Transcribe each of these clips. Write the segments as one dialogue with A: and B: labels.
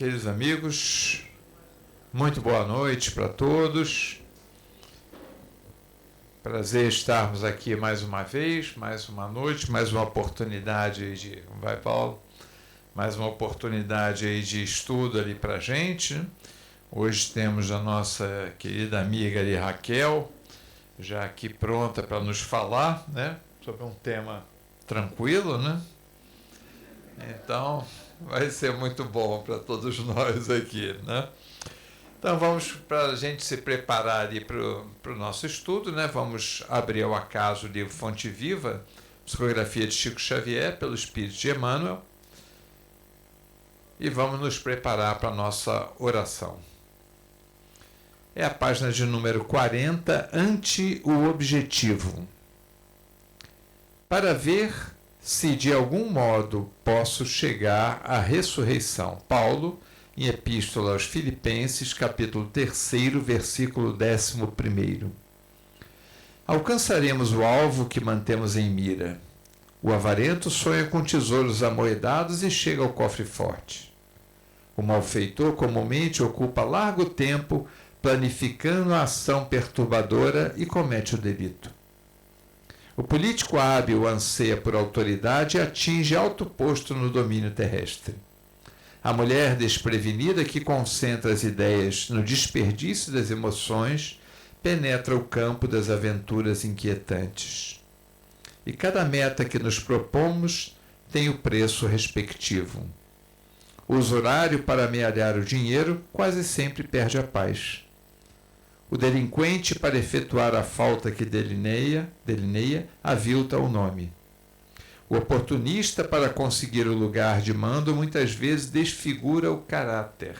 A: Queridos amigos, muito boa noite para todos. Prazer estarmos aqui mais uma vez, mais uma noite, mais uma oportunidade de... Vai, Paulo? Mais uma oportunidade aí de estudo ali para a gente, né? Hoje temos a nossa querida amiga ali, Raquel, já aqui pronta para nos falar, né? Sobre um tema tranquilo, né? Então, vai ser muito bom para todos nós aqui, né? Então, vamos, para a gente se preparar ali para o nosso estudo, né? Vamos abrir ao acaso o livro Fonte Viva, Psicografia de Chico Xavier, pelo Espírito de Emmanuel, e vamos nos preparar para a nossa oração. É a página de número 40, ante o objetivo. Para ver se de algum modo posso chegar à ressurreição. Paulo, em Epístola aos Filipenses, capítulo 3, versículo 11. Alcançaremos o alvo que mantemos em mira. O avarento sonha com tesouros amoedados e chega ao cofre forte. O malfeitor comumente ocupa largo tempo planificando a ação perturbadora e comete o delito. O político hábil anseia por autoridade e atinge alto posto no domínio terrestre. A mulher desprevenida que concentra as ideias no desperdício das emoções penetra o campo das aventuras inquietantes. E cada meta que nos propomos tem o preço respectivo. O usurário, para amealhar o dinheiro, quase sempre perde a paz. O delinquente, para efetuar a falta que delineia, avilta o nome. O oportunista, para conseguir o lugar de mando, muitas vezes desfigura o caráter.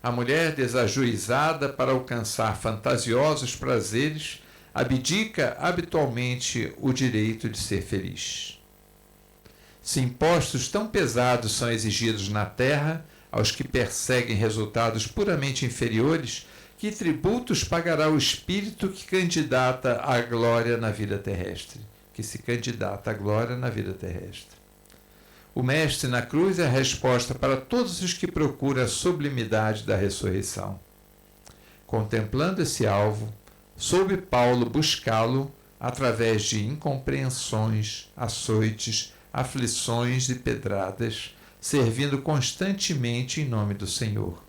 A: A mulher desajuizada, para alcançar fantasiosos prazeres, abdica habitualmente o direito de ser feliz. Se impostos tão pesados são exigidos na terra, aos que perseguem resultados puramente inferiores, que tributos pagará o espírito que candidata à glória na vida terrestre? Que se candidata à glória na vida terrestre. O Mestre na cruz é a resposta para todos os que procuram a sublimidade da ressurreição. Contemplando esse alvo, soube Paulo buscá-lo através de incompreensões, açoites, aflições e pedradas, servindo constantemente em nome do Senhor.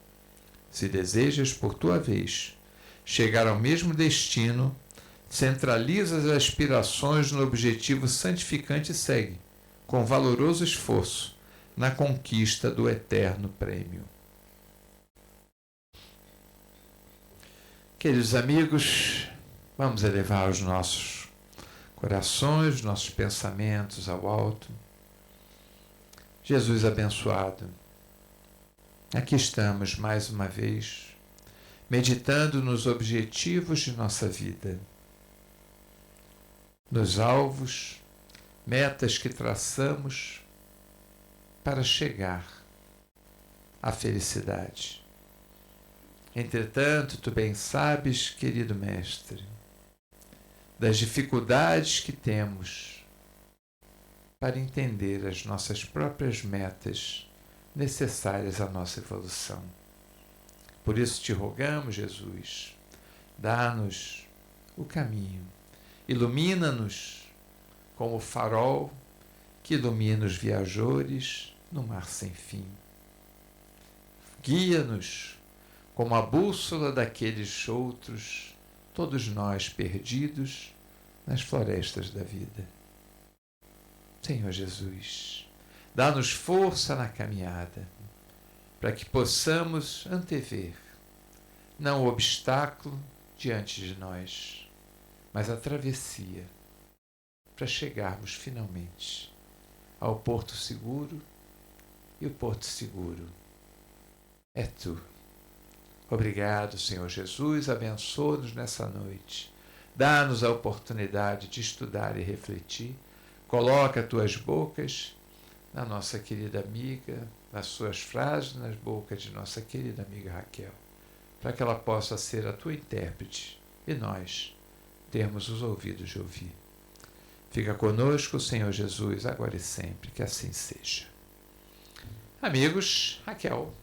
A: Se desejas, por tua vez, chegar ao mesmo destino, centraliza as aspirações no objetivo santificante e segue, com valoroso esforço, na conquista do eterno prêmio. Queridos amigos, vamos elevar os nossos corações, os nossos pensamentos ao alto. Jesus abençoado, aqui estamos mais uma vez, meditando nos objetivos de nossa vida, nos alvos, metas que traçamos para chegar à felicidade. Entretanto, tu bem sabes, querido Mestre, das dificuldades que temos para entender as nossas próprias metas necessárias à nossa evolução. Por isso te rogamos, Jesus, dá-nos o caminho, ilumina-nos como o farol que ilumina os viajores no mar sem fim. Guia-nos como a bússola daqueles outros, todos nós perdidos nas florestas da vida. Senhor Jesus, dá-nos força na caminhada, para que possamos antever, não o obstáculo diante de nós, mas a travessia, para chegarmos finalmente ao porto seguro, e o porto seguro é Tu. Obrigado, Senhor Jesus, abençoa-nos nessa noite, dá-nos a oportunidade de estudar e refletir. Coloca tuas bocas na nossa querida amiga, nas suas frases, nas bocas de nossa querida amiga Raquel, para que ela possa ser a tua intérprete e nós termos os ouvidos de ouvir. Fica conosco, Senhor Jesus, agora e sempre, que assim seja. Amigos, Raquel.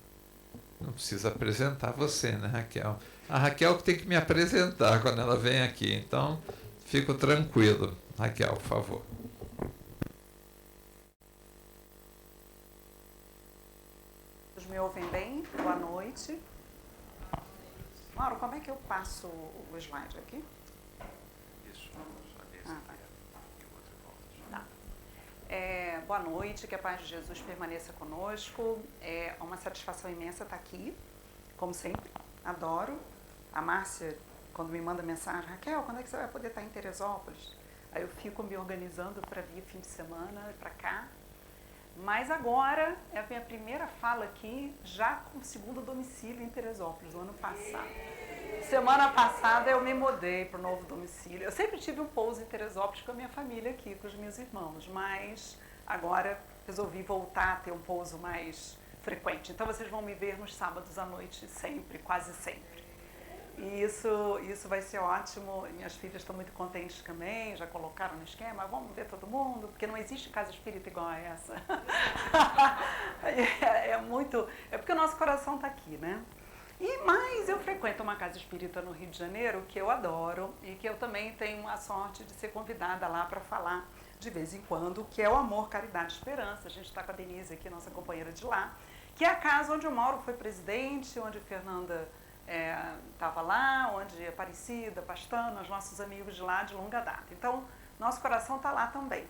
A: Não precisa apresentar você, né, Raquel? A Raquel que tem que me apresentar quando ela vem aqui, então fico tranquilo. Raquel, por favor.
B: Todos me ouvem bem? Boa noite. Mauro, como é que eu passo o slide aqui?
A: Isso,
B: tá. Boa noite, que a paz de Jesus permaneça conosco. É uma satisfação imensa estar aqui, como sempre, adoro. A Márcia, quando me manda mensagem, Raquel, quando é que você vai poder estar em Teresópolis? Aí eu fico me organizando para vir fim de semana para cá. Mas agora é a minha primeira fala aqui, já com o segundo domicílio em Teresópolis, no ano passado. Semana passada eu me mudei para o novo domicílio. Eu sempre tive um pouso em Teresópolis com a minha família aqui, com os meus irmãos, mas agora resolvi voltar a ter um pouso mais frequente. Então vocês vão me ver nos sábados à noite sempre, quase sempre. E isso vai ser ótimo. Minhas filhas estão muito contentes também, já colocaram no esquema, vamos ver todo mundo, porque não existe casa espírita igual a essa. É porque o nosso coração está aqui, né? Mas eu frequento uma casa espírita no Rio de Janeiro, que eu adoro, e que eu também tenho a sorte de ser convidada lá para falar de vez em quando, que é o Amor, Caridade e Esperança. A gente está com a Denise aqui, nossa companheira de lá, que é a casa onde o Mauro foi presidente, onde a Fernanda estava lá, onde Aparecida, Pastana, os nossos amigos de lá de longa data. Então, nosso coração está lá também.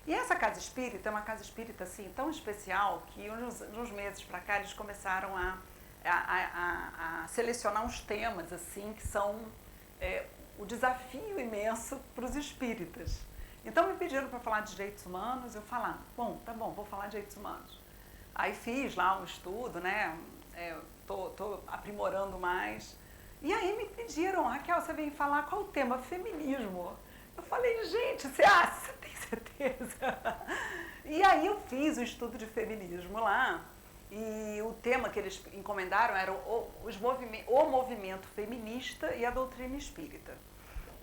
B: E essa casa espírita é uma casa espírita assim, tão especial que uns meses para cá eles começaram a selecionar uns temas assim que são o desafio imenso para os espíritas. Então me pediram para falar de direitos humanos, eu falar, bom, tá bom, vou falar de direitos humanos. Aí fiz lá um estudo, né? Tô aprimorando mais. E aí me pediram, Raquel, você vem falar qual o tema? Feminismo. Eu falei, gente, você tem certeza? E aí eu fiz o estudo de feminismo lá, e o tema que eles encomendaram era o movimento feminista e a doutrina espírita.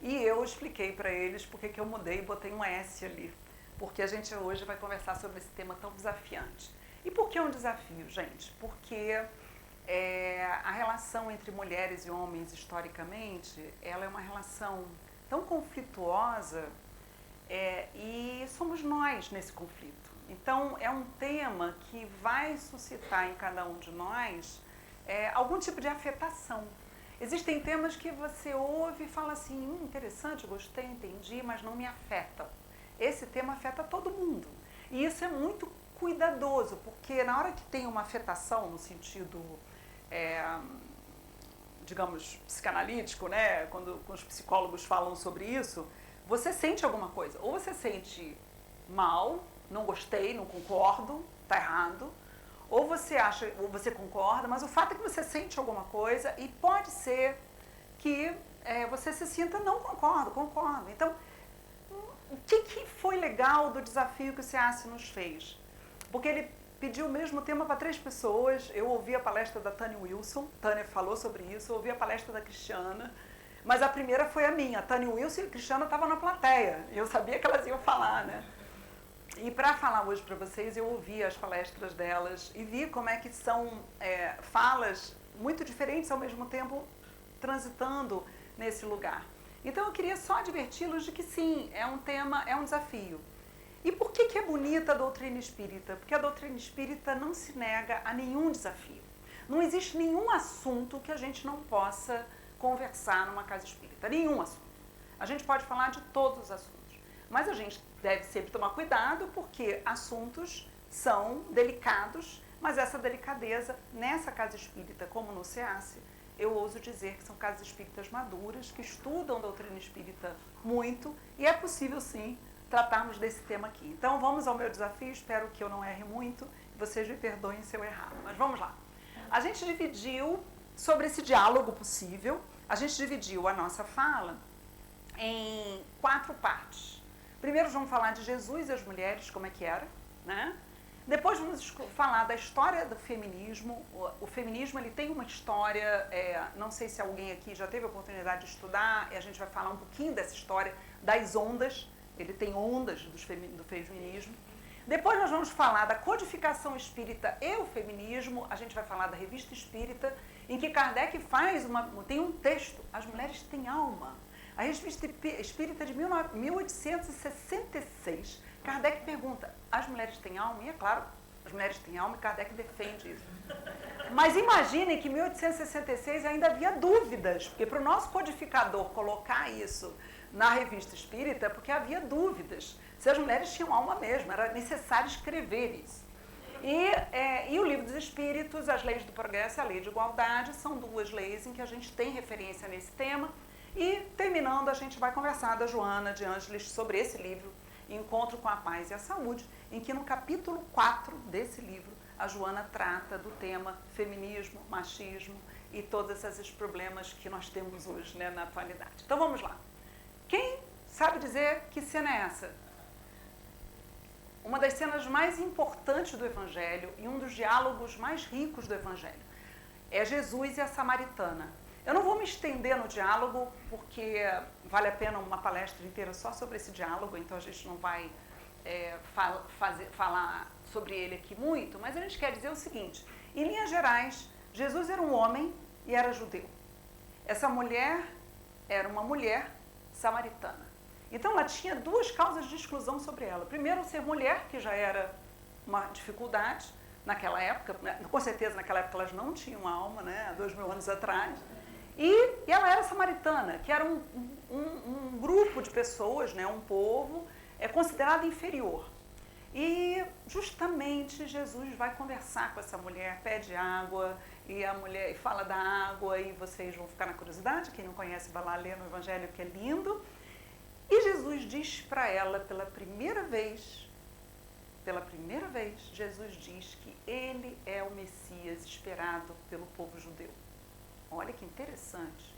B: E eu expliquei para eles porque que eu mudei e botei um S ali, porque a gente hoje vai conversar sobre esse tema tão desafiante. E por que é um desafio, gente? Porque a relação entre mulheres e homens, historicamente, ela é uma relação tão conflituosa e somos nós nesse conflito. Então, é um tema que vai suscitar em cada um de nós algum tipo de afetação. Existem temas que você ouve e fala assim, interessante, gostei, entendi, mas não me afeta. Esse tema afeta todo mundo. E isso é muito cuidadoso, porque na hora que tem uma afetação no sentido, digamos, psicanalítico, né? Quando os psicólogos falam sobre isso, você sente alguma coisa. Ou você sente mal, não gostei, não concordo, tá errado. Ou você acha, ou você concorda, mas o fato é que você sente alguma coisa e pode ser que você se sinta, não concordo. Então, o que foi legal do desafio que o SEACE nos fez? Porque ele pediu o mesmo tema para 3 pessoas. Eu ouvi a palestra da Tânia Wilson, Tânia falou sobre isso, eu ouvi a palestra da Cristiana, mas a primeira foi a minha. A Tânia Wilson e a Cristiana estavam na plateia, e eu sabia que elas iam falar, né? E para falar hoje para vocês, eu ouvi as palestras delas e vi como é que são falas muito diferentes ao mesmo tempo transitando nesse lugar. Então eu queria só adverti-los de que sim, é um tema, é um desafio. E por que é bonita a doutrina espírita? Porque a doutrina espírita não se nega a nenhum desafio. Não existe nenhum assunto que a gente não possa conversar numa casa espírita, nenhum assunto. A gente pode falar de todos os assuntos, mas a gente deve sempre tomar cuidado porque assuntos são delicados, mas essa delicadeza nessa casa espírita, como no SEACE, eu ouso dizer que são casas espíritas maduras, que estudam a doutrina espírita muito, e é possível sim tratarmos desse tema aqui. Então vamos ao meu desafio, espero que eu não erre muito, e vocês me perdoem se eu errar, mas vamos lá. A gente dividiu, sobre esse diálogo possível, a gente dividiu a nossa fala em 4 partes. Primeiro vamos falar de Jesus e as mulheres, como é que era, né? Depois vamos falar da história do feminismo. O feminismo ele tem uma história, não sei se alguém aqui já teve a oportunidade de estudar, e a gente vai falar um pouquinho dessa história, das ondas, ele tem ondas do feminismo. Depois nós vamos falar da codificação espírita e o feminismo. A gente vai falar da Revista Espírita, em que Kardec tem um texto, As Mulheres Têm Alma. A Revista Espírita de 1866, Kardec pergunta, as mulheres têm alma? E é claro, as mulheres têm alma e Kardec defende isso. Mas imaginem que em 1866 ainda havia dúvidas, porque para o nosso codificador colocar isso na Revista Espírita, porque havia dúvidas se as mulheres tinham alma mesmo, era necessário escrever isso. E o Livro dos Espíritos, as Leis do Progresso e a Lei de Igualdade, são duas leis em que a gente tem referência nesse tema. E, terminando, a gente vai conversar da Joana de Ângeles sobre esse livro, Encontro com a Paz e a Saúde, em que no capítulo 4 desse livro, a Joana trata do tema feminismo, machismo e todos esses problemas que nós temos hoje, né, na atualidade. Então vamos lá. Quem sabe dizer que cena é essa? Uma das cenas mais importantes do Evangelho e um dos diálogos mais ricos do Evangelho é Jesus e a Samaritana. Eu não vou me estender no diálogo, porque vale a pena uma palestra inteira só sobre esse diálogo, então a gente não vai falar sobre ele aqui muito, mas a gente quer dizer o seguinte, em linhas gerais, Jesus era um homem e era judeu. Essa mulher era uma mulher samaritana. Então ela tinha duas causas de exclusão sobre ela. Primeiro, ser mulher, que já era uma dificuldade naquela época, né? Com certeza naquela época elas não tinham alma, né? Há 2000 anos atrás. E ela era samaritana, que era um grupo de pessoas, né? Um povo considerado inferior. E justamente Jesus vai conversar com essa mulher, pede água, e a mulher fala da água, e vocês vão ficar na curiosidade, quem não conhece vai lá ler no Evangelho, que é lindo. E Jesus diz para ela pela primeira vez, Jesus diz que ele é o Messias esperado pelo povo judeu. Olha que interessante.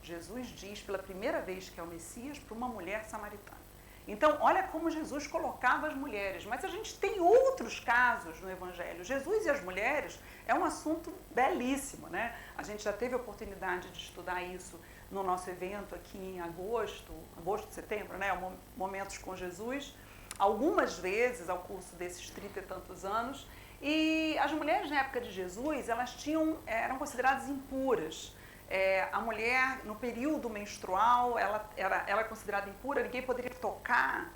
B: Jesus diz pela primeira vez que é o Messias para uma mulher samaritana. Então, olha como Jesus colocava as mulheres. Mas a gente tem outros casos no Evangelho. Jesus e as mulheres é um assunto belíssimo, né? A gente já teve a oportunidade de estudar isso no nosso evento aqui em agosto, setembro, né? Momentos com Jesus, algumas vezes ao curso desses 30 e tantos anos. E as mulheres na época de Jesus, elas eram consideradas impuras. A mulher, no período menstrual, ela é considerada impura, ninguém poderia tocar.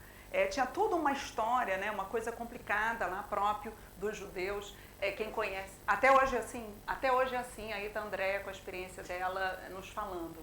B: Tinha toda uma história, né, uma coisa complicada lá próprio dos judeus. Quem conhece, até hoje é assim, aí está a Andréia com a experiência dela nos falando.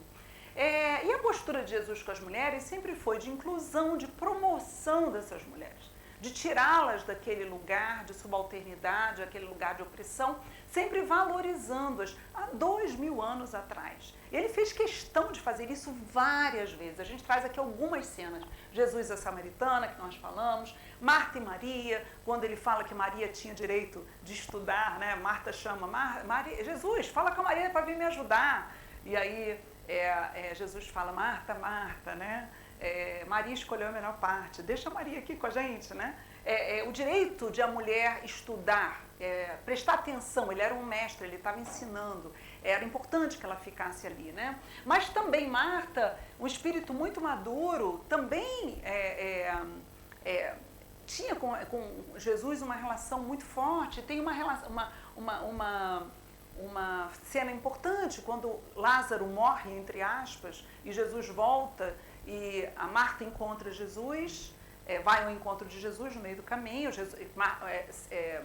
B: E a postura de Jesus com as mulheres sempre foi de inclusão, de promoção dessas mulheres, de tirá-las daquele lugar de subalternidade, aquele lugar de opressão, sempre valorizando-as há 2000 anos atrás. Ele fez questão de fazer isso várias vezes. A gente traz aqui algumas cenas. Jesus e a Samaritana, que nós falamos, Marta e Maria, quando ele fala que Maria tinha direito de estudar, né? Marta chama, Maria, Jesus, fala com a Maria para vir me ajudar. E aí Jesus fala, Marta, Marta, né? Maria escolheu a melhor parte, deixa a Maria aqui com a gente, né? O direito de a mulher estudar, prestar atenção, ele era um mestre, ele estava ensinando, era importante que ela ficasse ali, né? Mas também Marta, um espírito muito maduro, também tinha com Jesus uma relação muito forte, tem uma relação, uma cena importante quando Lázaro morre, entre aspas, e Jesus volta e a Marta encontra Jesus, vai ao encontro de Jesus no meio do caminho.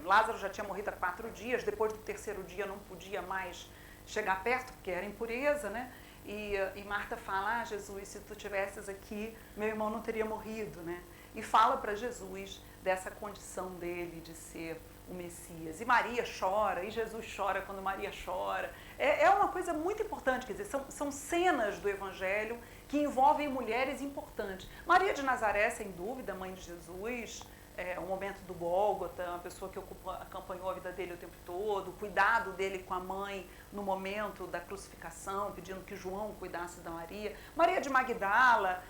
B: Lázaro já tinha morrido há 4 dias, depois do 3º dia não podia mais chegar perto, porque era impureza, né? E Marta fala, Jesus, se tu estivesses aqui, meu irmão não teria morrido, né? E fala para Jesus dessa condição dele de ser o Messias. E Maria chora, e Jesus chora quando Maria chora. É uma coisa muito importante, quer dizer, são cenas do Evangelho que envolvem mulheres importantes. Maria de Nazaré, sem dúvida, mãe de Jesus, o momento do Gólgota, uma pessoa que acompanhou a vida dele o tempo todo, o cuidado dele com a mãe no momento da crucificação, pedindo que João cuidasse da Maria. Maria de Magdala,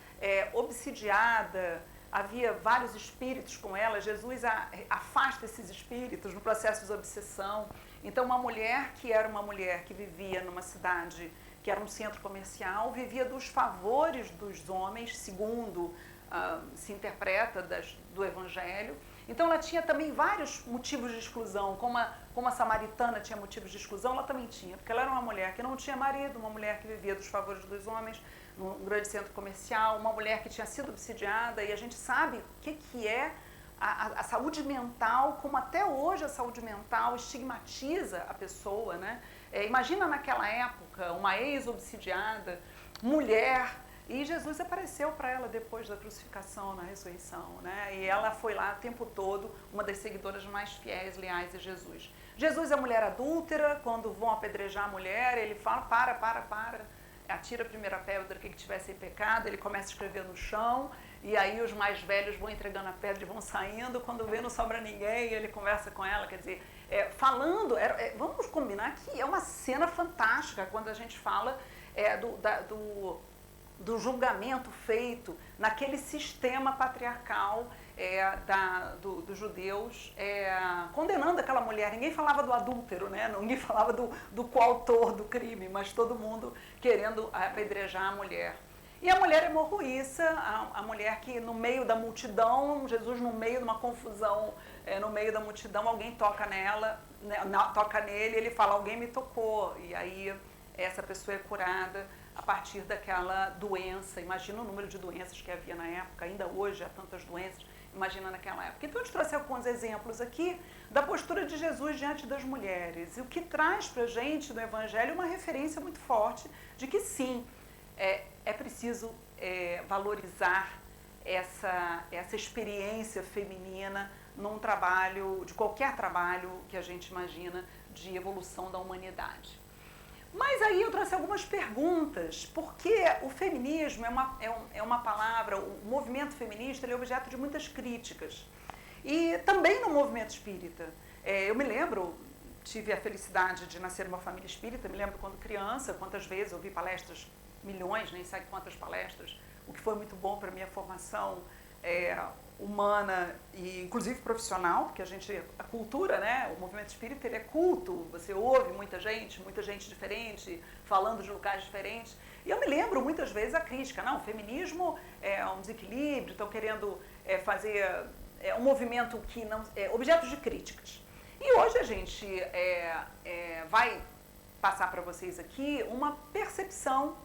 B: obsidiada, havia vários espíritos com ela, Jesus afasta esses espíritos no processo de obsessão. Então, uma mulher que era uma mulher que vivia numa cidade que era um centro comercial, vivia dos favores dos homens, segundo se interpreta do Evangelho, Então ela tinha também vários motivos de exclusão, como a samaritana tinha motivos de exclusão, ela também tinha, porque ela era uma mulher que não tinha marido, uma mulher que vivia dos favores dos homens, num grande centro comercial, uma mulher que tinha sido obsidiada, e a gente sabe o que é a saúde mental, como até hoje a saúde mental estigmatiza a pessoa, né? Imagina naquela época, uma ex-obsidiada, mulher, e Jesus apareceu para ela depois da crucificação, na ressurreição, né? E ela foi lá o tempo todo, uma das seguidoras mais fiéis, leais a Jesus. Jesus é mulher adúltera, quando vão apedrejar a mulher, ele fala, para, atira a primeira pedra que tiver sem pecado, ele começa a escrever no chão, e aí os mais velhos vão entregando a pedra e vão saindo, quando vê não sobra ninguém, ele conversa com ela, quer dizer, falando, vamos combinar que é uma cena fantástica quando a gente fala do julgamento feito naquele sistema patriarcal dos judeus, condenando aquela mulher. Ninguém falava do adúltero, né? Ninguém falava do coautor do crime, mas todo mundo querendo apedrejar a mulher. E a mulher é morruiça, a mulher que no meio da multidão, Jesus no meio de uma confusão, no meio da multidão, alguém toca nela, né, toca nele, ele fala, alguém me tocou, e aí essa pessoa é curada a partir daquela doença. Imagina o número de doenças que havia na época, ainda hoje há tantas doenças, imagina naquela época. Então eu te trouxe alguns exemplos aqui da postura de Jesus diante das mulheres, e o que traz para a gente no Evangelho uma referência muito forte de que sim, é preciso valorizar essa experiência feminina num trabalho, de qualquer trabalho que a gente imagina de evolução da humanidade. Mas aí eu trouxe algumas perguntas, porque o feminismo é uma palavra, o movimento feminista ele é objeto de muitas críticas. E também no movimento espírita. Eu me lembro, tive a felicidade de nascer numa família espírita, me lembro quando criança, quantas vezes eu vi palestras, milhões, nem sabe quantas palestras, o que foi muito bom para a minha formação humana e inclusive profissional, porque a cultura, né, o movimento espírita ele é culto, você ouve muita gente diferente, falando de lugares diferentes, e eu me lembro muitas vezes a crítica, não, o feminismo é um desequilíbrio, estão querendo fazer um movimento que não, objeto de críticas. E hoje a gente vai passar para vocês aqui uma percepção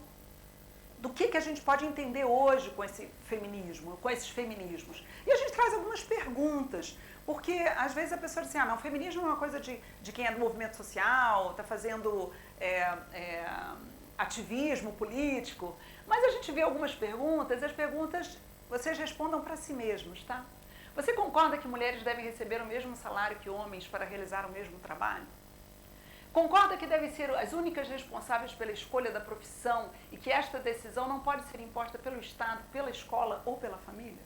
B: do que a gente pode entender hoje com esse feminismo, com esses feminismos. E a gente traz algumas perguntas, porque às vezes a pessoa diz assim, não, o feminismo é uma coisa de quem é do movimento social, está fazendo ativismo político, mas a gente vê algumas perguntas, e as perguntas vocês respondam para si mesmos, tá? Você concorda que mulheres devem receber o mesmo salário que homens para realizar o mesmo trabalho? Concorda que devem ser as únicas responsáveis pela escolha da profissão e que esta decisão não pode ser imposta pelo Estado, pela escola ou pela família?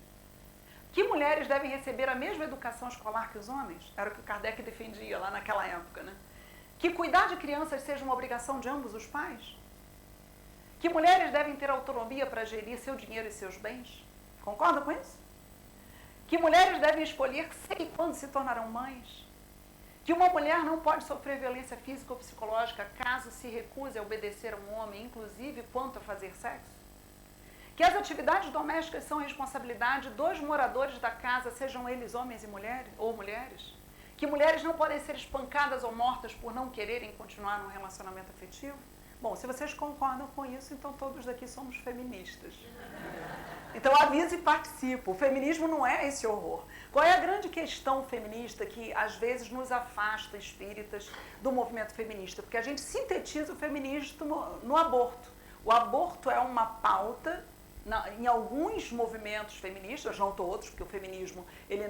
B: Que mulheres devem receber a mesma educação escolar que os homens? Era o que Kardec defendia lá naquela época, né? Que cuidar de crianças seja uma obrigação de ambos os pais? Que mulheres devem ter autonomia para gerir seu dinheiro e seus bens? Concorda com isso? Que mulheres devem escolher se e quando se tornarão mães? Que uma mulher não pode sofrer violência física ou psicológica caso se recuse a obedecer a um homem, inclusive quanto a fazer sexo? Que as atividades domésticas são responsabilidade dos moradores da casa, sejam eles homens e mulheres? Que mulheres não podem ser espancadas ou mortas por não quererem continuar num relacionamento afetivo? Bom, se vocês concordam com isso, então todos daqui somos feministas. Então avise e participe. O feminismo não é esse horror. Qual é a grande questão feminista que às vezes nos afasta, espíritas, do movimento feminista? Porque a gente sintetiza o feminismo no aborto. O aborto é uma pauta em alguns movimentos feministas, não todos, porque o feminismo ele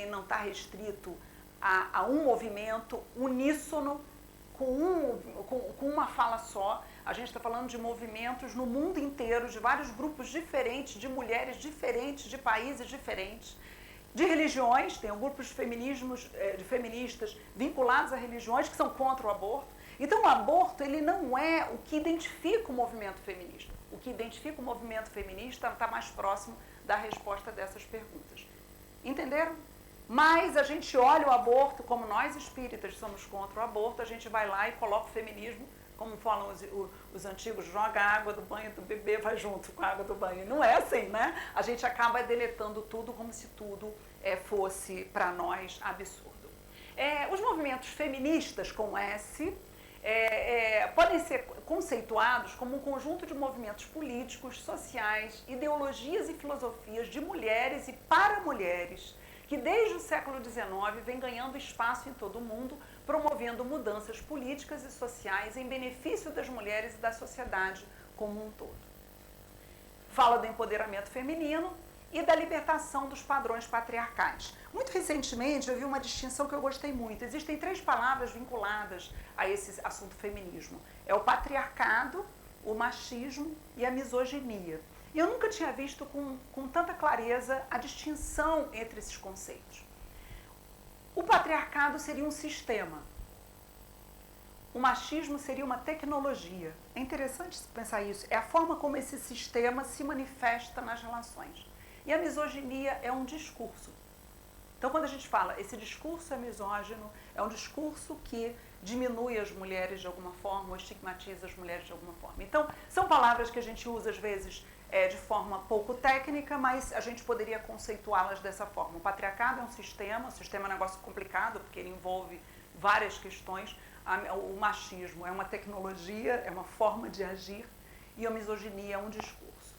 B: não está restrito a um movimento uníssono, com uma fala só. A gente está falando de movimentos no mundo inteiro, de vários grupos diferentes, de mulheres diferentes, de países diferentes, de religiões. Tem grupos de feministas vinculados a religiões que são contra o aborto. Então o aborto ele não é o que identifica o movimento feminista. O que identifica o movimento feminista está mais próximo da resposta dessas perguntas. Entenderam? Mas a gente olha o aborto, como nós espíritas somos contra o aborto, a gente vai lá e coloca o feminismo como falam os antigos, joga a água do banho do bebê, vai junto com a água do banho. Não é assim, né? A gente acaba deletando tudo como se tudo fosse, para nós, absurdo. Os movimentos feministas, com S, podem ser conceituados como um conjunto de movimentos políticos, sociais, ideologias e filosofias de mulheres e para mulheres, que desde o século XIX vem ganhando espaço em todo o mundo, promovendo mudanças políticas e sociais em benefício das mulheres e da sociedade como um todo. Fala do empoderamento feminino e da libertação dos padrões patriarcais. Muito recentemente eu vi uma distinção que eu gostei muito. Existem 3 palavras vinculadas a esse assunto feminismo. É o patriarcado, o machismo e a misoginia. E eu nunca tinha visto com tanta clareza a distinção entre esses conceitos. O patriarcado seria um sistema. O machismo seria uma tecnologia. É interessante pensar isso. É a forma como esse sistema se manifesta nas relações. E a misoginia é um discurso. Então, quando a gente fala, esse discurso é misógino, é um discurso que diminui as mulheres de alguma forma, ou estigmatiza as mulheres de alguma forma. Então, são palavras que a gente usa, às vezes, de forma pouco técnica, mas a gente poderia conceituá-las dessa forma. O patriarcado é um sistema é um negócio complicado, porque ele envolve várias questões. O machismo é uma tecnologia, é uma forma de agir, e a misoginia é um discurso.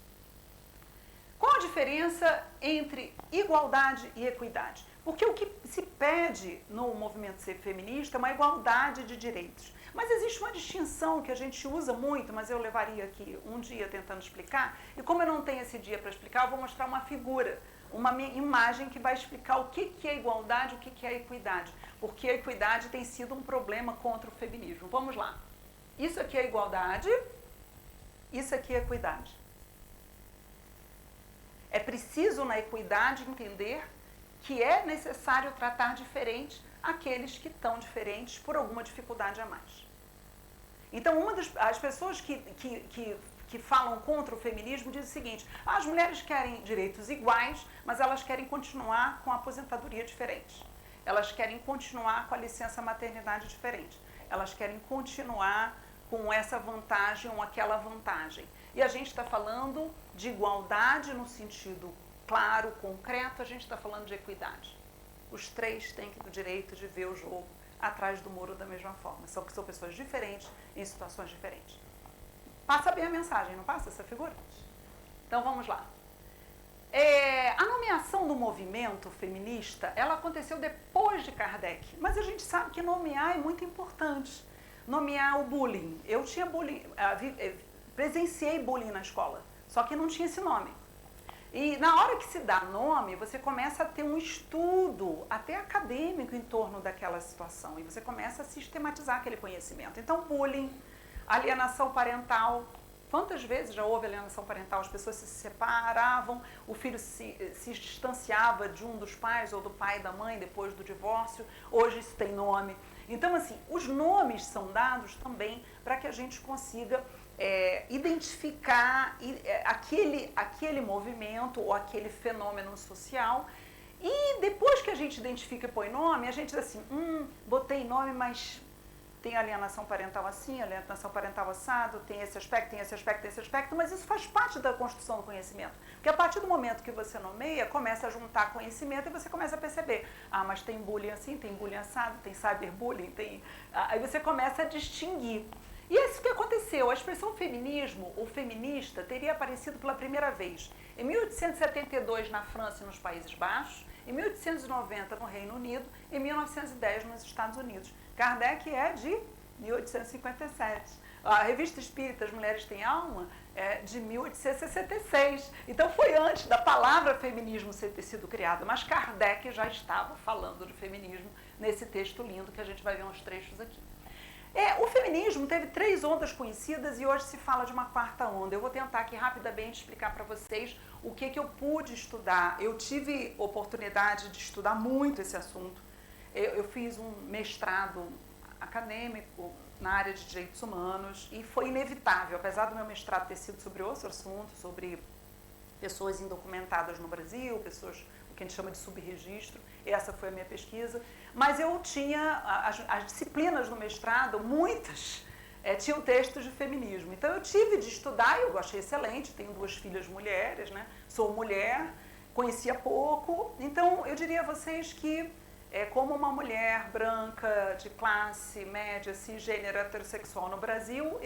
B: Qual a diferença entre igualdade e equidade? Porque o que se pede no movimento feminista é uma igualdade de direitos. Mas existe uma distinção que a gente usa muito, mas eu levaria aqui um dia tentando explicar, e como eu não tenho esse dia para explicar, eu vou mostrar uma figura, uma imagem que vai explicar o que é igualdade e o que é equidade. Porque a equidade tem sido um problema contra o feminismo. Vamos lá. Isso aqui é igualdade, isso aqui é equidade. É preciso, na equidade, entender que é necessário tratar diferente aqueles que estão diferentes por alguma dificuldade a mais. Então, as pessoas que falam contra o feminismo dizem o seguinte: as mulheres querem direitos iguais, mas elas querem continuar com a aposentadoria diferente. Elas querem continuar com a licença maternidade diferente. Elas querem continuar com essa vantagem ou aquela vantagem. E a gente está falando de igualdade no sentido claro, concreto, a gente está falando de equidade. Os 3 têm o direito de ver o jogo atrás do muro da mesma forma. São pessoas diferentes, em situações diferentes. Passa bem a mensagem, não passa essa figura? Então vamos lá. A nomeação do movimento feminista, ela aconteceu depois de Kardec, mas a gente sabe que nomear é muito importante. Nomear o bullying. Eu tinha bullying, presenciei bullying na escola, só que não tinha esse nome. E na hora que se dá nome, você começa a ter um estudo, até acadêmico, em torno daquela situação. E você começa a sistematizar aquele conhecimento. Então, bullying, alienação parental. Quantas vezes já houve alienação parental? As pessoas se separavam, o filho se distanciava de um dos pais ou do pai e da mãe depois do divórcio. Hoje isso tem nome. Então, assim, os nomes são dados também para que a gente consiga identificar aquele movimento ou aquele fenômeno social. E depois que a gente identifica e põe nome, a gente diz assim, botei nome, mas tem alienação parental assim, alienação parental assado, tem esse aspecto, tem esse aspecto, tem esse aspecto, mas isso faz parte da construção do conhecimento. Porque a partir do momento que você nomeia, começa a juntar conhecimento e você começa a perceber, mas tem bullying assim, tem bullying assado, tem cyberbullying, aí você começa a distinguir. E é isso que aconteceu. A expressão feminismo ou feminista teria aparecido pela primeira vez em 1872 na França e nos Países Baixos, em 1890 no Reino Unido e em 1910 nos Estados Unidos. Kardec é de 1857. A Revista Espírita As Mulheres Têm Alma é de 1866. Então foi antes da palavra feminismo ter sido criada, mas Kardec já estava falando de feminismo nesse texto lindo que a gente vai ver uns trechos aqui. O feminismo teve 3 ondas conhecidas e hoje se fala de uma 4ª onda. Eu vou tentar aqui rapidamente explicar para vocês o que eu pude estudar. Eu tive oportunidade de estudar muito esse assunto. Eu fiz um mestrado acadêmico na área de direitos humanos e foi inevitável, apesar do meu mestrado ter sido sobre outro assunto, sobre pessoas indocumentadas no Brasil, pessoas, o que a gente chama de subregistro, essa foi a minha pesquisa, mas eu tinha as disciplinas no mestrado, muitas, tinha o texto de feminismo. Então eu tive de estudar, eu achei excelente, tenho 2 filhas mulheres, né? Sou mulher, conhecia pouco. Então eu diria a vocês que, como uma mulher branca, de classe média, cisgênero, heterossexual no Brasil,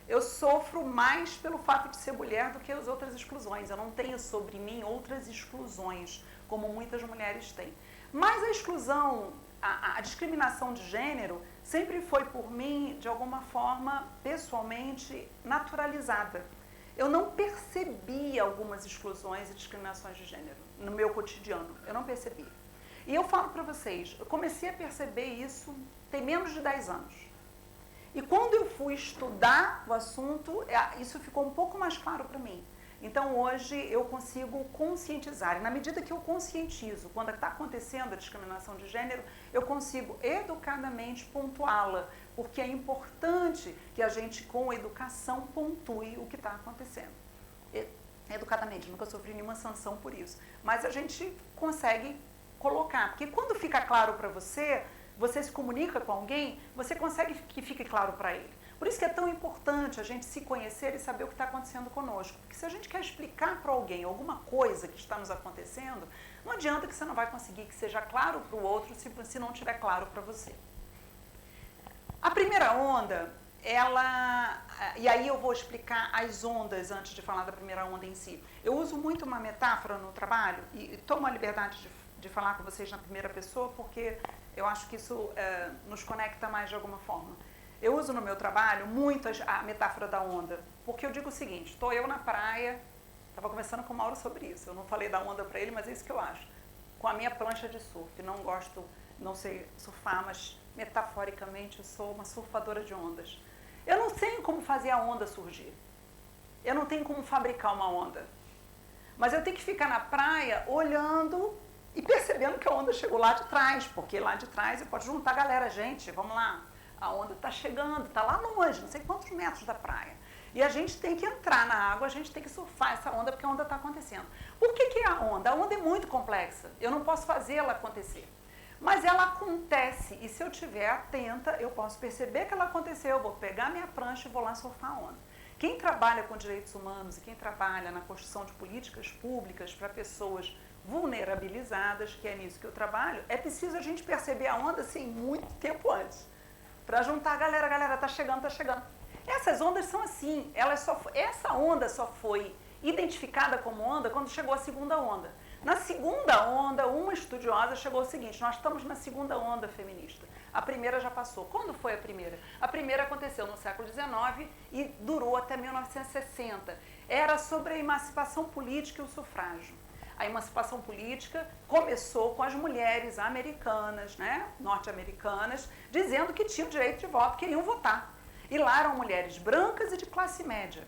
B: eu sofro mais pelo fato de ser mulher do que as outras exclusões. Eu não tenho sobre mim outras exclusões, como muitas mulheres têm. Mas a exclusão, a discriminação de gênero sempre foi por mim, de alguma forma, pessoalmente, naturalizada. Eu não percebia algumas exclusões e discriminações de gênero no meu cotidiano. Eu não percebia. E eu falo para vocês, eu comecei a perceber isso tem menos de 10 anos. E quando eu fui estudar o assunto, isso ficou um pouco mais claro para mim. Então, hoje, eu consigo conscientizar. E na medida que eu conscientizo, quando está acontecendo a discriminação de gênero, eu consigo educadamente pontuá-la, porque é importante que a gente, com educação, pontue o que está acontecendo. Educadamente, nunca sofri nenhuma sanção por isso. Mas a gente consegue colocar, porque quando fica claro para você, você se comunica com alguém, você consegue que fique claro para ele. Por isso que é tão importante a gente se conhecer e saber o que está acontecendo conosco. Porque se a gente quer explicar para alguém alguma coisa que está nos acontecendo, não adianta que você não vai conseguir que seja claro para o outro se não estiver claro para você. A primeira onda, e aí eu vou explicar as ondas antes de falar da primeira onda em si. Eu uso muito uma metáfora no trabalho e tomo a liberdade de falar com vocês na primeira pessoa porque eu acho que isso nos conecta mais de alguma forma. Eu uso no meu trabalho muito a metáfora da onda, porque eu digo o seguinte, estou eu na praia, estava conversando com o Mauro sobre isso, eu não falei da onda para ele, mas é isso que eu acho, com a minha prancha de surf, não sei surfar, mas metaforicamente eu sou uma surfadora de ondas. Eu não sei como fazer a onda surgir, eu não tenho como fabricar uma onda, mas eu tenho que ficar na praia olhando e percebendo que a onda chegou lá de trás, porque lá de trás eu posso juntar a galera, gente, vamos lá. A onda está chegando, está lá longe, não sei quantos metros da praia. E a gente tem que entrar na água, a gente tem que surfar essa onda, porque a onda está acontecendo. Por que é a onda? A onda é muito complexa, eu não posso fazer ela acontecer. Mas ela acontece, e se eu estiver atenta, eu posso perceber que ela aconteceu, eu vou pegar minha prancha e vou lá surfar a onda. Quem trabalha com direitos humanos e quem trabalha na construção de políticas públicas para pessoas vulnerabilizadas, que é nisso que eu trabalho, é preciso a gente perceber a onda assim, muito tempo antes. Para juntar a galera, tá chegando. Essas ondas são assim, essa onda só foi identificada como onda quando chegou a segunda onda. Na segunda onda, uma estudiosa chegou ao seguinte, nós estamos na segunda onda feminista. A primeira já passou. Quando foi a primeira? A primeira aconteceu no século XIX e durou até 1960. Era sobre a emancipação política e o sufrágio. A emancipação política começou com as mulheres americanas, né, norte-americanas, dizendo que tinham direito de voto, queriam votar. E lá eram mulheres brancas e de classe média.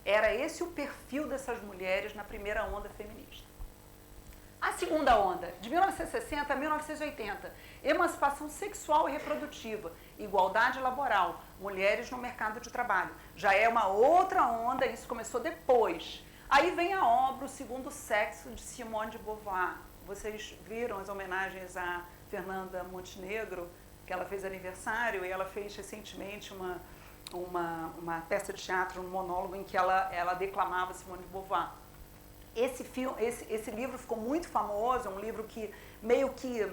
B: Era esse o perfil dessas mulheres na primeira onda feminista. A segunda onda, de 1960 a 1980, emancipação sexual e reprodutiva, igualdade laboral, mulheres no mercado de trabalho. Já é uma outra onda, isso começou depois. Aí vem a obra O Segundo Sexo, de Simone de Beauvoir. Vocês viram as homenagens a Fernanda Montenegro, que ela fez aniversário, e ela fez recentemente uma peça de teatro, um monólogo, em que ela declamava Simone de Beauvoir. Esse livro ficou muito famoso, é um livro que meio que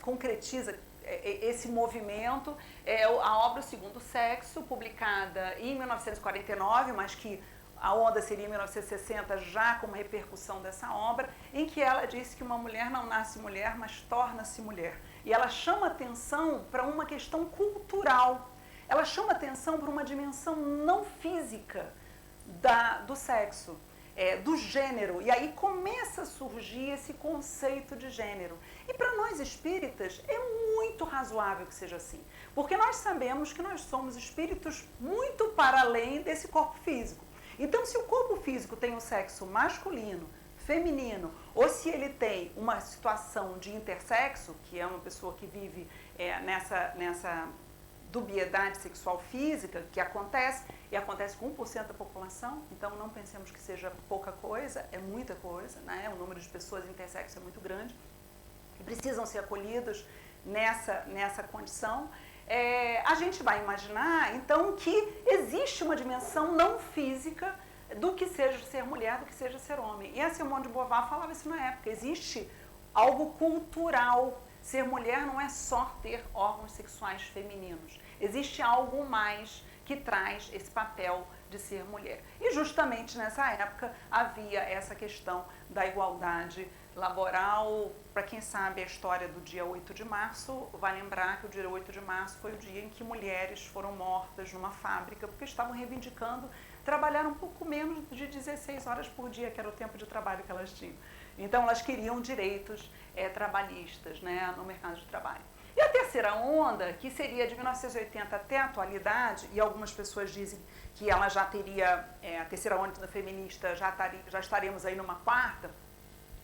B: concretiza esse movimento. É a obra O Segundo Sexo, publicada em 1949, mas que a onda seria em 1960, já com uma repercussão dessa obra, em que ela disse que uma mulher não nasce mulher, mas torna-se mulher. E ela chama atenção para uma questão cultural, ela chama atenção para uma dimensão não física do sexo, do gênero. E aí começa a surgir esse conceito de gênero. E para nós espíritas é muito razoável que seja assim, porque nós sabemos que nós somos espíritos muito para além desse corpo físico. Então, se o corpo físico tem um sexo masculino, feminino, ou se ele tem uma situação de intersexo, que é uma pessoa que vive nessa dubiedade sexual física, que acontece, e acontece com 1% da população, então não pensemos que seja pouca coisa, é muita coisa, né? O número de pessoas intersexo é muito grande, e precisam ser acolhidos nessa condição. a gente vai imaginar, então, que existe uma dimensão não física do que seja ser mulher, do que seja ser homem. E a Simone de Beauvoir falava isso na época. Existe algo cultural. Ser mulher não é só ter órgãos sexuais femininos. Existe algo mais que traz esse papel de ser mulher. E justamente nessa época havia essa questão da igualdade laboral. Para quem sabe a história do dia 8 de março, vai lembrar que o dia 8 de março foi o dia em que mulheres foram mortas numa fábrica porque estavam reivindicando trabalhar um pouco menos de 16 horas por dia, que era o tempo de trabalho que elas tinham. Então elas queriam direitos trabalhistas, né, no mercado de trabalho. E a terceira onda, que seria de 1980 até a atualidade, e algumas pessoas dizem que ela já teria, a terceira onda feminista, já estaremos aí numa quarta,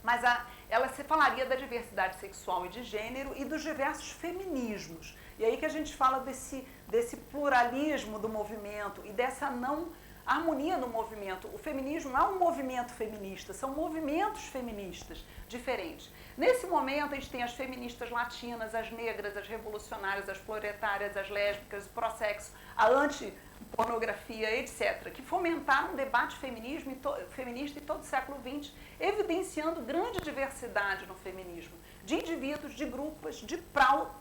B: mas ela se falaria da diversidade sexual e de gênero e dos diversos feminismos. E aí que a gente fala desse pluralismo do movimento e dessa não harmonia do movimento. O feminismo não é um movimento feminista, são movimentos feministas diferentes. Nesse momento, a gente tem as feministas latinas, as negras, as revolucionárias, as proletárias, as lésbicas, o pró-sexo, a anti-pornografia, etc., que fomentaram um debate feminista em todo o século XX, evidenciando grande diversidade no feminismo, de indivíduos, de grupos, de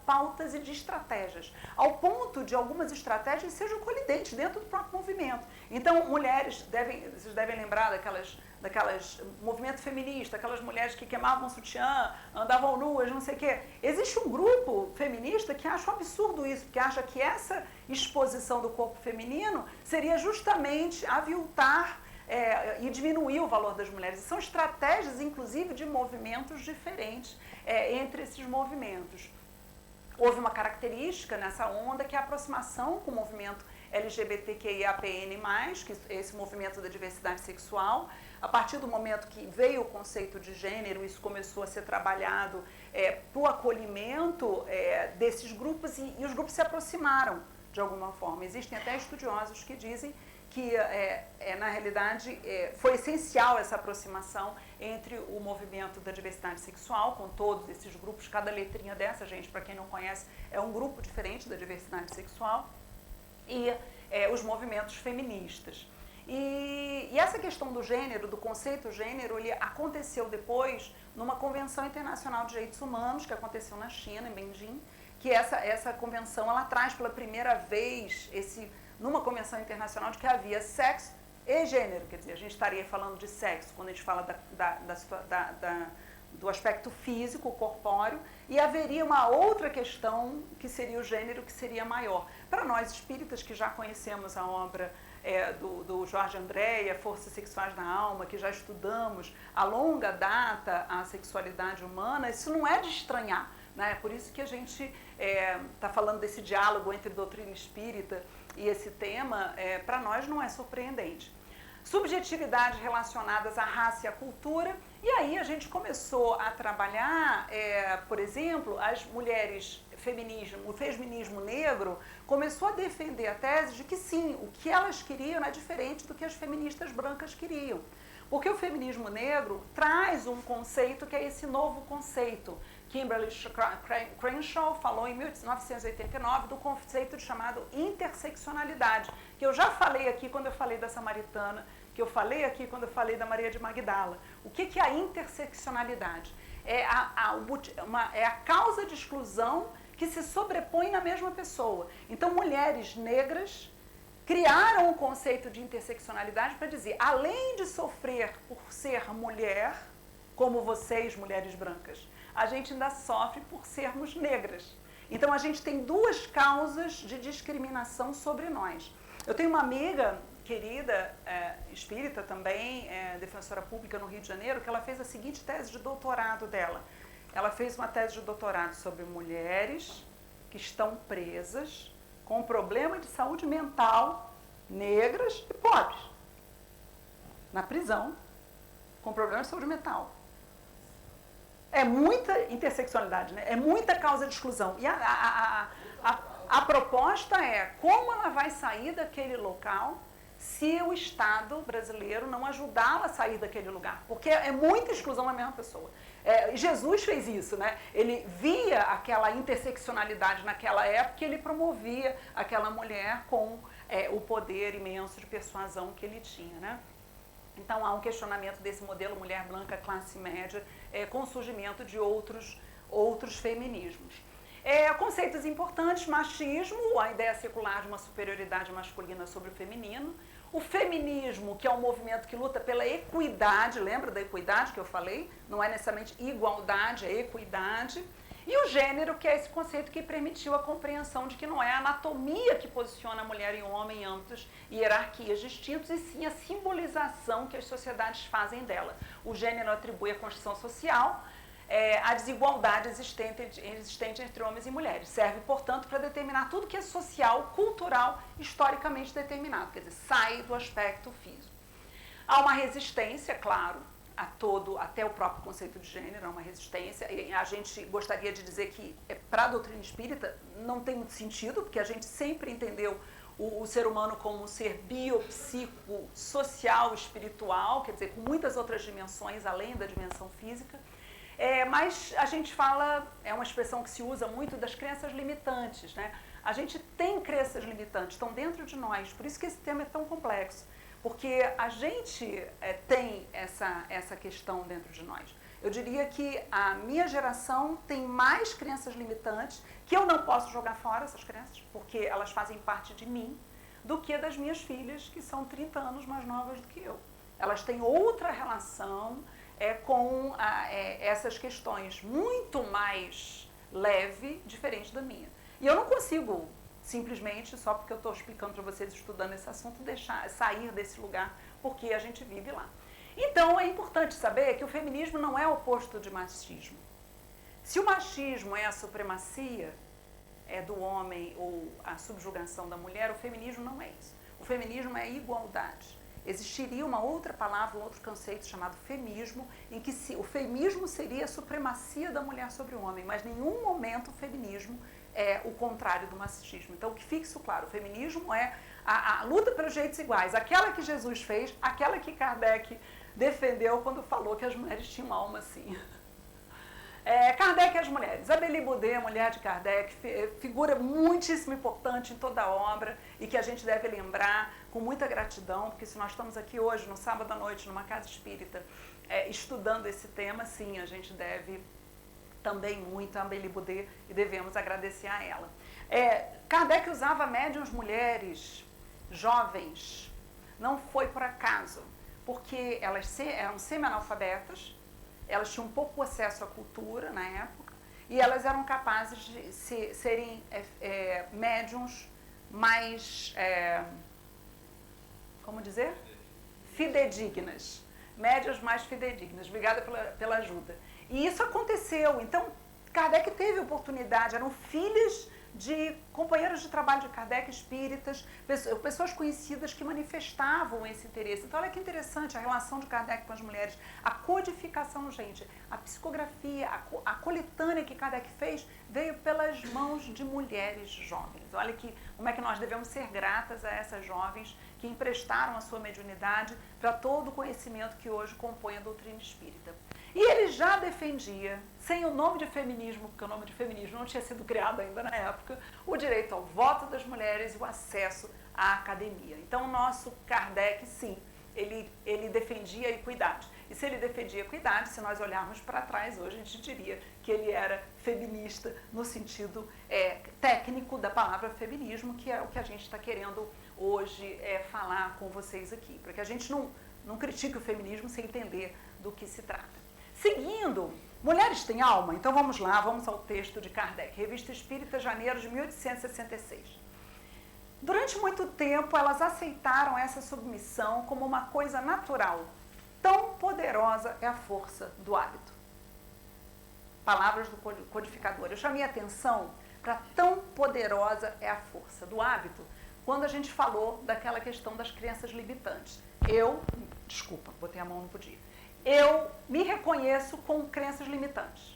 B: pautas e de estratégias, ao ponto de algumas estratégias sejam colidentes dentro do próprio movimento. Então, mulheres, vocês devem lembrar daquelas movimento feminista, aquelas mulheres que queimavam sutiã, andavam nuas, não sei o quê. Existe um grupo feminista que acha um absurdo isso, que acha que essa exposição do corpo feminino seria justamente aviltar e diminuir o valor das mulheres. São estratégias, inclusive, de movimentos diferentes entre esses movimentos. Houve uma característica nessa onda que é a aproximação com o movimento LGBTQIAPN+, que é esse movimento da diversidade sexual. A partir do momento que veio o conceito de gênero, isso começou a ser trabalhado para o acolhimento desses grupos e os grupos se aproximaram de alguma forma. Existem até estudiosos que dizem que, na realidade, foi essencial essa aproximação entre o movimento da diversidade sexual, com todos esses grupos, cada letrinha dessa, gente, para quem não conhece, é um grupo diferente da diversidade sexual, e os movimentos feministas. E essa questão do gênero, do conceito gênero, ele aconteceu depois numa Convenção Internacional de Direitos Humanos, que aconteceu na China, em Beijing, que essa convenção ela traz pela primeira vez numa convenção internacional de que havia sexo e gênero, quer dizer, a gente estaria falando de sexo quando a gente fala do aspecto físico, corpóreo, e haveria uma outra questão que seria o gênero, que seria maior. Para nós espíritas que já conhecemos a obra do Jorge Andréia, Forças Sexuais da Alma, que já estudamos a longa data a sexualidade humana, isso não é de estranhar, né? Por isso que a gente está falando desse diálogo entre doutrina espírita e esse tema, para nós não é surpreendente. Subjetividades relacionadas à raça e à cultura, e aí a gente começou a trabalhar, por exemplo, as mulheres, o feminismo negro começou a defender a tese de que sim, o que elas queriam é diferente do que as feministas brancas queriam. Porque o feminismo negro traz um conceito que é esse novo conceito. Kimberly Crenshaw falou em 1989 do conceito chamado interseccionalidade, que eu já falei aqui quando eu falei da Samaritana, que eu falei aqui quando eu falei da Maria de Magdala. O que é a interseccionalidade? É a causa de exclusão que se sobrepõe na mesma pessoa. Então, mulheres negras criaram o conceito de interseccionalidade para dizer, além de sofrer por ser mulher, como vocês, mulheres brancas, a gente ainda sofre por sermos negras. Então, a gente tem duas causas de discriminação sobre nós. Eu tenho uma amiga querida, espírita também, defensora pública no Rio de Janeiro, que ela fez a seguinte tese de doutorado dela. Ela fez uma tese de doutorado sobre mulheres que estão presas com problema de saúde mental, negras e pobres, na prisão, com problema de saúde mental. É muita interseccionalidade, né? É muita causa de exclusão. E a proposta é como ela vai sair daquele local se o Estado brasileiro não ajudá-la a sair daquele lugar, porque é muita exclusão na mesma pessoa. Jesus fez isso, né? Ele via aquela interseccionalidade naquela época e ele promovia aquela mulher com o poder imenso de persuasão que ele tinha, né? Então há um questionamento desse modelo mulher branca, classe média, com o surgimento de outros feminismos. Conceitos importantes: machismo, a ideia secular de uma superioridade masculina sobre o feminino. O feminismo, que é um movimento que luta pela equidade, lembra da equidade que eu falei? Não é necessariamente igualdade, é equidade. E o gênero, que é esse conceito que permitiu a compreensão de que não é a anatomia que posiciona a mulher e o homem em âmbitos e hierarquias distintos, e sim a simbolização que as sociedades fazem dela. O gênero atribui à construção social a desigualdade existente entre homens e mulheres. Serve, portanto, para determinar tudo que é social, cultural, historicamente determinado, quer dizer, sai do aspecto físico. Há uma resistência, claro, até o próprio conceito de gênero, é uma resistência, e a gente gostaria de dizer que para a doutrina espírita não tem muito sentido, porque a gente sempre entendeu o ser humano como um ser biopsico, social, espiritual, quer dizer, com muitas outras dimensões além da dimensão física. Mas a gente fala, é uma expressão que se usa muito, das crenças limitantes, né? A gente tem crenças limitantes, estão dentro de nós, por isso que esse tema é tão complexo, porque a gente tem essa questão dentro de nós. Eu diria que a minha geração tem mais crenças limitantes, que eu não posso jogar fora essas crenças, porque elas fazem parte de mim, do que das minhas filhas, que são 30 anos mais novas do que eu. Elas têm outra relação com essas questões, muito mais leve, diferente da minha. E eu não consigo, simplesmente, só porque eu estou explicando para vocês, estudando esse assunto, sair desse lugar, porque a gente vive lá. Então, é importante saber que o feminismo não é oposto de machismo. Se o machismo é a supremacia do homem ou a subjugação da mulher, o feminismo não é isso. O feminismo é a igualdade. Existiria uma outra palavra, um outro conceito chamado femismo, em que o feminismo seria a supremacia da mulher sobre o homem, mas em nenhum momento o feminismo é o contrário do machismo. Então, que fique isso claro, o feminismo é a luta pelos direitos iguais, aquela que Jesus fez, aquela que Kardec defendeu quando falou que as mulheres tinham alma assim. Kardec e as mulheres. A Béli Boudet, a mulher de Kardec, figura muitíssimo importante em toda a obra e que a gente deve lembrar com muita gratidão, porque se nós estamos aqui hoje, no sábado à noite, numa casa espírita, estudando esse tema, sim, a gente deve também muito a Béli Boudet e devemos agradecer a ela. Kardec usava médiuns mulheres jovens, não foi por acaso, porque elas eram semi-analfabetas, elas tinham pouco acesso à cultura na época e elas eram capazes de serem médiums mais, como dizer? Fidedignas. Médiuns mais fidedignas. Obrigada pela ajuda. E isso aconteceu. Então, Kardec teve oportunidade, eram filhas de companheiros de trabalho de Kardec, espíritas, pessoas conhecidas que manifestavam esse interesse. Então, olha que interessante a relação de Kardec com as mulheres, a codificação, gente, a psicografia, a coletânea que Kardec fez veio pelas mãos de mulheres jovens. Olha como é que nós devemos ser gratas a essas jovens que emprestaram a sua mediunidade para todo o conhecimento que hoje compõe a doutrina espírita. E ele já defendia, sem o nome de feminismo, porque o nome de feminismo não tinha sido criado ainda na época, o direito ao voto das mulheres e o acesso à academia. Então, o nosso Kardec, sim, ele defendia a equidade. E se ele defendia a equidade, se nós olharmos para trás hoje, a gente diria que ele era feminista no sentido técnico da palavra feminismo, que é o que a gente está querendo hoje falar com vocês aqui, para que a gente não critique o feminismo sem entender do que se trata. Seguindo, mulheres têm alma? Então vamos lá, vamos ao texto de Kardec, Revista Espírita, janeiro de 1866. Durante muito tempo, elas aceitaram essa submissão como uma coisa natural. Tão poderosa é a força do hábito. Palavras do codificador. Eu chamei a atenção para tão poderosa é a força do hábito, quando a gente falou daquela questão das crenças limitantes. Desculpa, botei a mão, não podia. Eu me reconheço com crenças limitantes.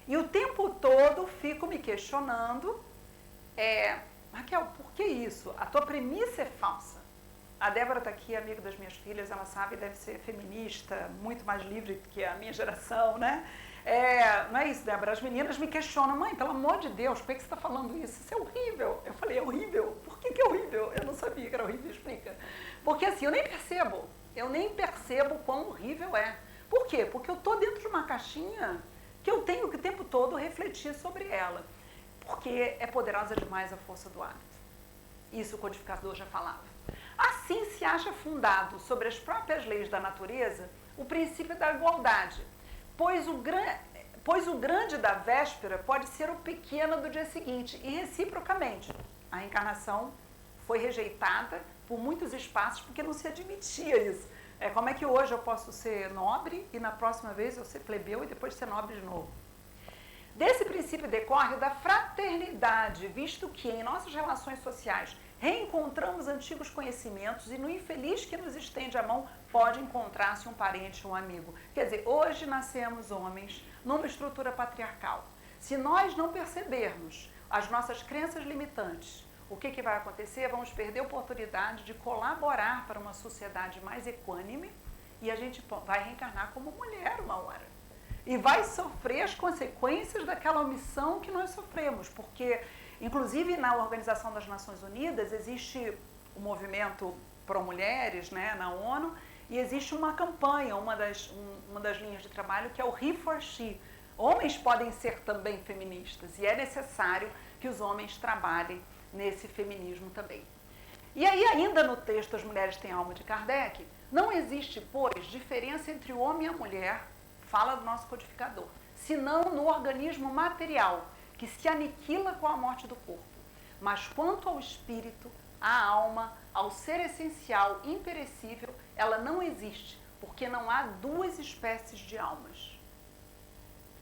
B: E o tempo todo fico me questionando, Raquel, por que isso? A tua premissa é falsa. A Débora está aqui, amiga das minhas filhas, ela sabe, deve ser feminista, muito mais livre do que a minha geração, né? Não é isso, Débora? As meninas me questionam, mãe, pelo amor de Deus, por que você está falando isso? Isso é horrível. Eu falei, é horrível? Por que é horrível? Eu não sabia que era horrível, explica. Porque assim, eu nem percebo quão horrível é. Por quê? Porque eu estou dentro de uma caixinha que eu tenho que o tempo todo refletir sobre ela. Porque é poderosa demais a força do hábito. Isso o codificador já falava. Assim se acha fundado sobre as próprias leis da natureza o princípio da igualdade, pois o grande da véspera pode ser o pequeno do dia seguinte, e reciprocamente. A reencarnação foi rejeitada por muitos espaços porque não se admitia isso. Como é que hoje eu posso ser nobre e na próxima vez eu ser plebeu e depois ser nobre de novo? Desse princípio decorre da fraternidade, visto que em nossas relações sociais reencontramos antigos conhecimentos e no infeliz que nos estende a mão pode encontrar-se um parente, um amigo. Quer dizer, hoje nascemos homens numa estrutura patriarcal. Se nós não percebermos as nossas crenças limitantes, o que vai acontecer? Vamos perder a oportunidade de colaborar para uma sociedade mais equânime e a gente vai reencarnar como mulher uma hora. E vai sofrer as consequências daquela omissão que nós sofremos, porque, inclusive, na Organização das Nações Unidas, existe o movimento pró-mulheres, né, na ONU, e existe uma campanha, uma das linhas de trabalho, que é o He for She. Homens podem ser também feministas, e é necessário que os homens trabalhem nesse feminismo também. E aí, ainda no texto As Mulheres Têm Alma, de Kardec, não existe, pois, diferença entre o homem e a mulher, fala do nosso codificador, senão no organismo material, que se aniquila com a morte do corpo. Mas quanto ao espírito, à alma, ao ser essencial, imperecível, ela não existe, porque não há duas espécies de almas.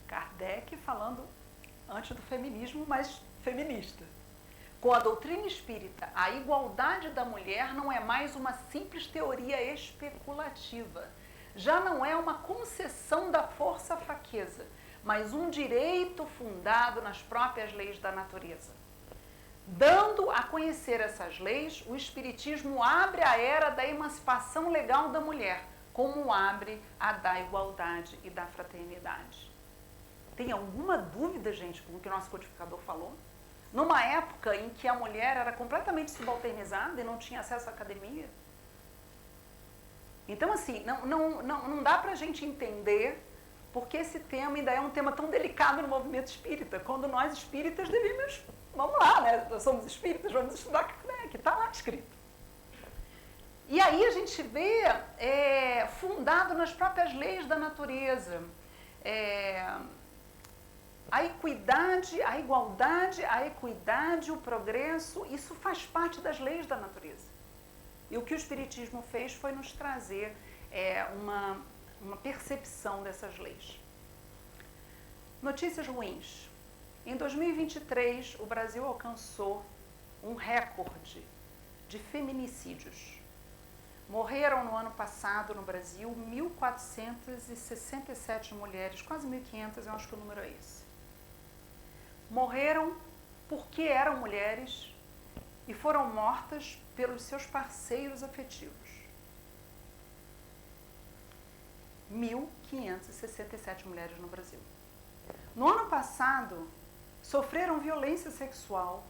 B: Kardec falando antes do feminismo, mas feminista. Com a doutrina espírita, a igualdade da mulher não é mais uma simples teoria especulativa. Já não é uma concessão da força à fraqueza, mas um direito fundado nas próprias leis da natureza. Dando a conhecer essas leis, o Espiritismo abre a era da emancipação legal da mulher, como abre a da igualdade e da fraternidade. Tem alguma dúvida, gente, com o que o nosso codificador falou? Numa época em que a mulher era completamente subalternizada e não tinha acesso à academia? Então, assim, não dá para a gente entender porque esse tema ainda é um tema tão delicado no movimento espírita, quando nós espíritas devemos, vamos lá, né? Nós somos espíritas, vamos estudar o que está lá escrito. E aí a gente vê fundado nas próprias leis da natureza, a equidade, a igualdade, a equidade, o progresso, isso faz parte das leis da natureza. E o que o Espiritismo fez foi nos trazer uma percepção dessas leis. Notícias ruins. Em 2023, o Brasil alcançou um recorde de feminicídios. Morreram no ano passado, no Brasil, 1.467 mulheres, quase 1.500, eu acho que o número é esse. Morreram porque eram mulheres e foram mortas pelos seus parceiros afetivos. 1.567 mulheres no Brasil. No ano passado, sofreram violência sexual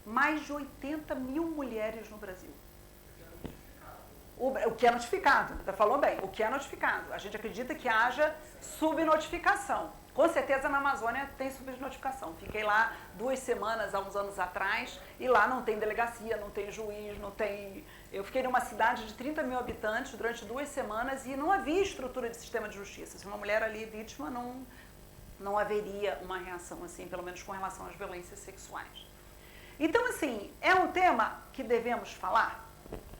B: mais de 80 mil mulheres no Brasil. O que é notificado, você falou bem, o que é notificado. A gente acredita que haja subnotificação. Com certeza na Amazônia tem subnotificação. Fiquei lá 2 semanas, há uns anos atrás, e lá não tem delegacia, não tem juiz, não tem... Eu fiquei numa cidade de 30 mil habitantes durante 2 semanas e não havia estrutura de sistema de justiça. Se uma mulher ali vítima, não haveria uma reação assim, pelo menos com relação às violências sexuais. Então, assim, é um tema que devemos falar?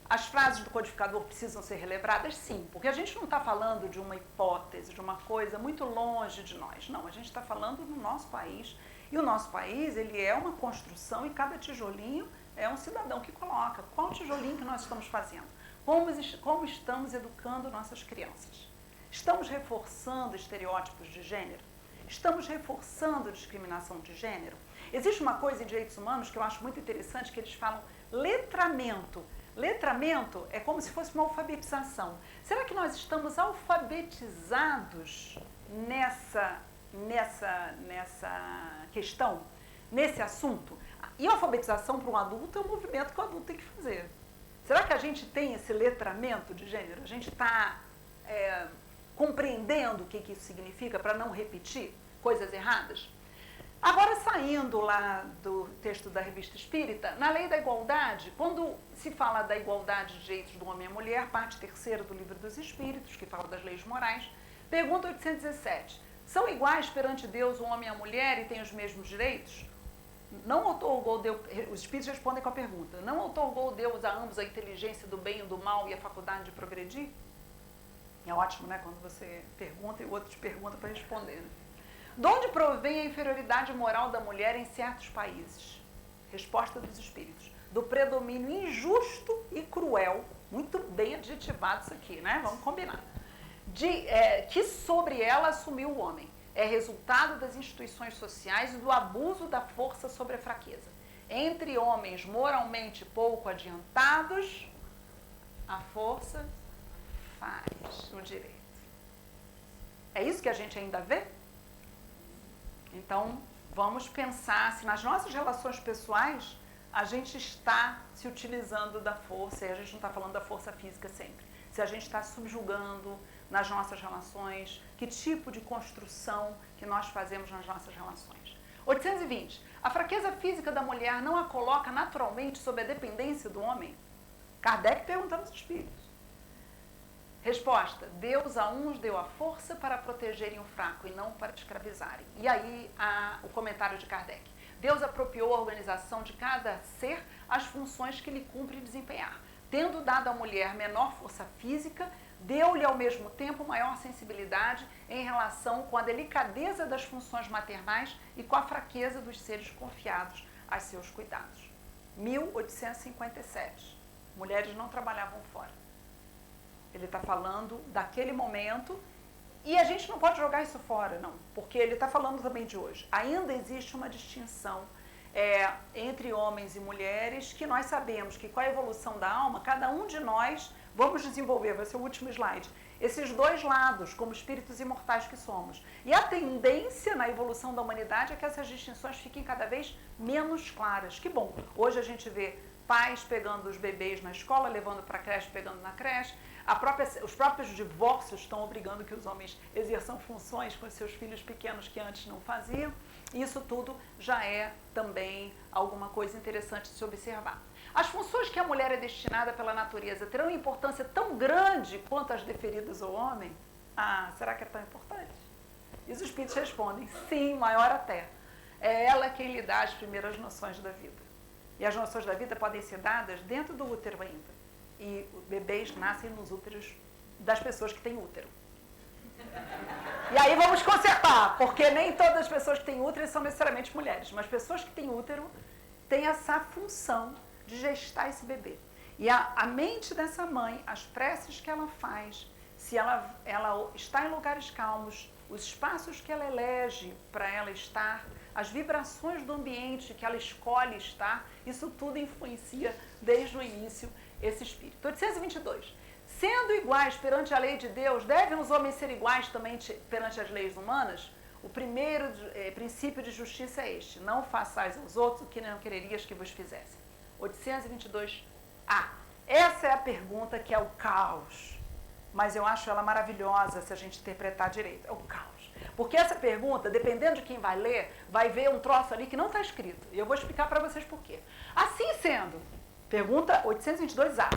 B: As frases do codificador precisam ser relembradas? Sim, porque a gente não está falando de uma hipótese, de uma coisa muito longe de nós. Não, a gente está falando do nosso país. E o nosso país, ele é uma construção e cada tijolinho é um cidadão que coloca. Qual tijolinho que nós estamos fazendo? Como estamos educando nossas crianças? Estamos reforçando estereótipos de gênero? Estamos reforçando discriminação de gênero? Existe uma coisa em direitos humanos que eu acho muito interessante, que eles falam letramento. letramento é como se fosse uma alfabetização. Será que nós estamos alfabetizados nessa questão, nesse assunto? E a alfabetização para um adulto é um movimento que o adulto tem que fazer. Será que a gente tem esse letramento de gênero? A gente está compreendendo o que isso significa para não repetir coisas erradas? Agora, saindo lá do texto da Revista Espírita, na Lei da Igualdade, quando se fala da igualdade de direitos do homem e a mulher, parte 3ª do Livro dos Espíritos, que fala das leis morais, pergunta 817. São iguais perante Deus o homem e a mulher e têm os mesmos direitos? Não outorgou Deus, os Espíritos respondem com a pergunta, não outorgou Deus a ambos a inteligência do bem e do mal e a faculdade de progredir? É ótimo, né, quando você pergunta e o outro te pergunta para responder, né? De onde provém a inferioridade moral da mulher em certos países? Resposta dos Espíritos. Do predomínio injusto e cruel, muito bem adjetivado isso aqui, né? Vamos combinar. Que sobre ela assumiu o homem. É resultado das instituições sociais e do abuso da força sobre a fraqueza. Entre homens moralmente pouco adiantados, a força faz o direito. É isso que a gente ainda vê? Então, vamos pensar se nas nossas relações pessoais a gente está se utilizando da força, e a gente não está falando da força física sempre, se a gente está subjugando nas nossas relações, que tipo de construção que nós fazemos nas nossas relações. 820. A fraqueza física da mulher não a coloca naturalmente sob a dependência do homem? Kardec perguntando aos espíritos. Resposta, Deus a uns deu a força para protegerem o fraco e não para escravizarem. E aí o comentário de Kardec. Deus apropriou a organização de cada ser as funções que lhe cumpre desempenhar. Tendo dado à mulher menor força física, deu-lhe ao mesmo tempo maior sensibilidade em relação com a delicadeza das funções maternais e com a fraqueza dos seres confiados a seus cuidados. 1857. Mulheres não trabalhavam fora. Ele está falando daquele momento e a gente não pode jogar isso fora, não, porque ele está falando também de hoje. Ainda existe uma distinção entre homens e mulheres que nós sabemos que com a evolução da alma, cada um de nós vamos desenvolver, vai ser o último slide, esses dois lados como espíritos imortais que somos. E a tendência na evolução da humanidade é que essas distinções fiquem cada vez menos claras. Que bom, hoje a gente vê pais pegando os bebês na escola, levando para a creche, pegando na creche. Os próprios divórcios estão obrigando que os homens exerçam funções com seus filhos pequenos que antes não faziam. Isso tudo já é também alguma coisa interessante de se observar. As funções que a mulher é destinada pela natureza terão importância tão grande quanto as deferidas ao homem? Ah, será que é tão importante? E os espíritos respondem, sim, maior até. É ela quem lhe dá as primeiras noções da vida. E as noções da vida podem ser dadas dentro do útero ainda. E bebês nascem nos úteros das pessoas que têm útero. E aí vamos consertar, porque nem todas as pessoas que têm útero são necessariamente mulheres, mas pessoas que têm útero têm essa função de gestar esse bebê. E a mente dessa mãe, as preces que ela faz, se ela está em lugares calmos, os espaços que ela elege para ela estar, as vibrações do ambiente que ela escolhe estar, isso tudo influencia desde o início esse espírito. 822. Sendo iguais perante a lei de Deus, devem os homens ser iguais também perante as leis humanas? O primeiro princípio de justiça é este: não façais aos outros o que não quererias que vos fizessem. 822a. Essa é a pergunta que é o caos. Mas eu acho ela maravilhosa se a gente interpretar direito. É o caos. Porque essa pergunta, dependendo de quem vai ler, vai ver um troço ali que não está escrito. E eu vou explicar para vocês por quê. Assim sendo, pergunta 822A.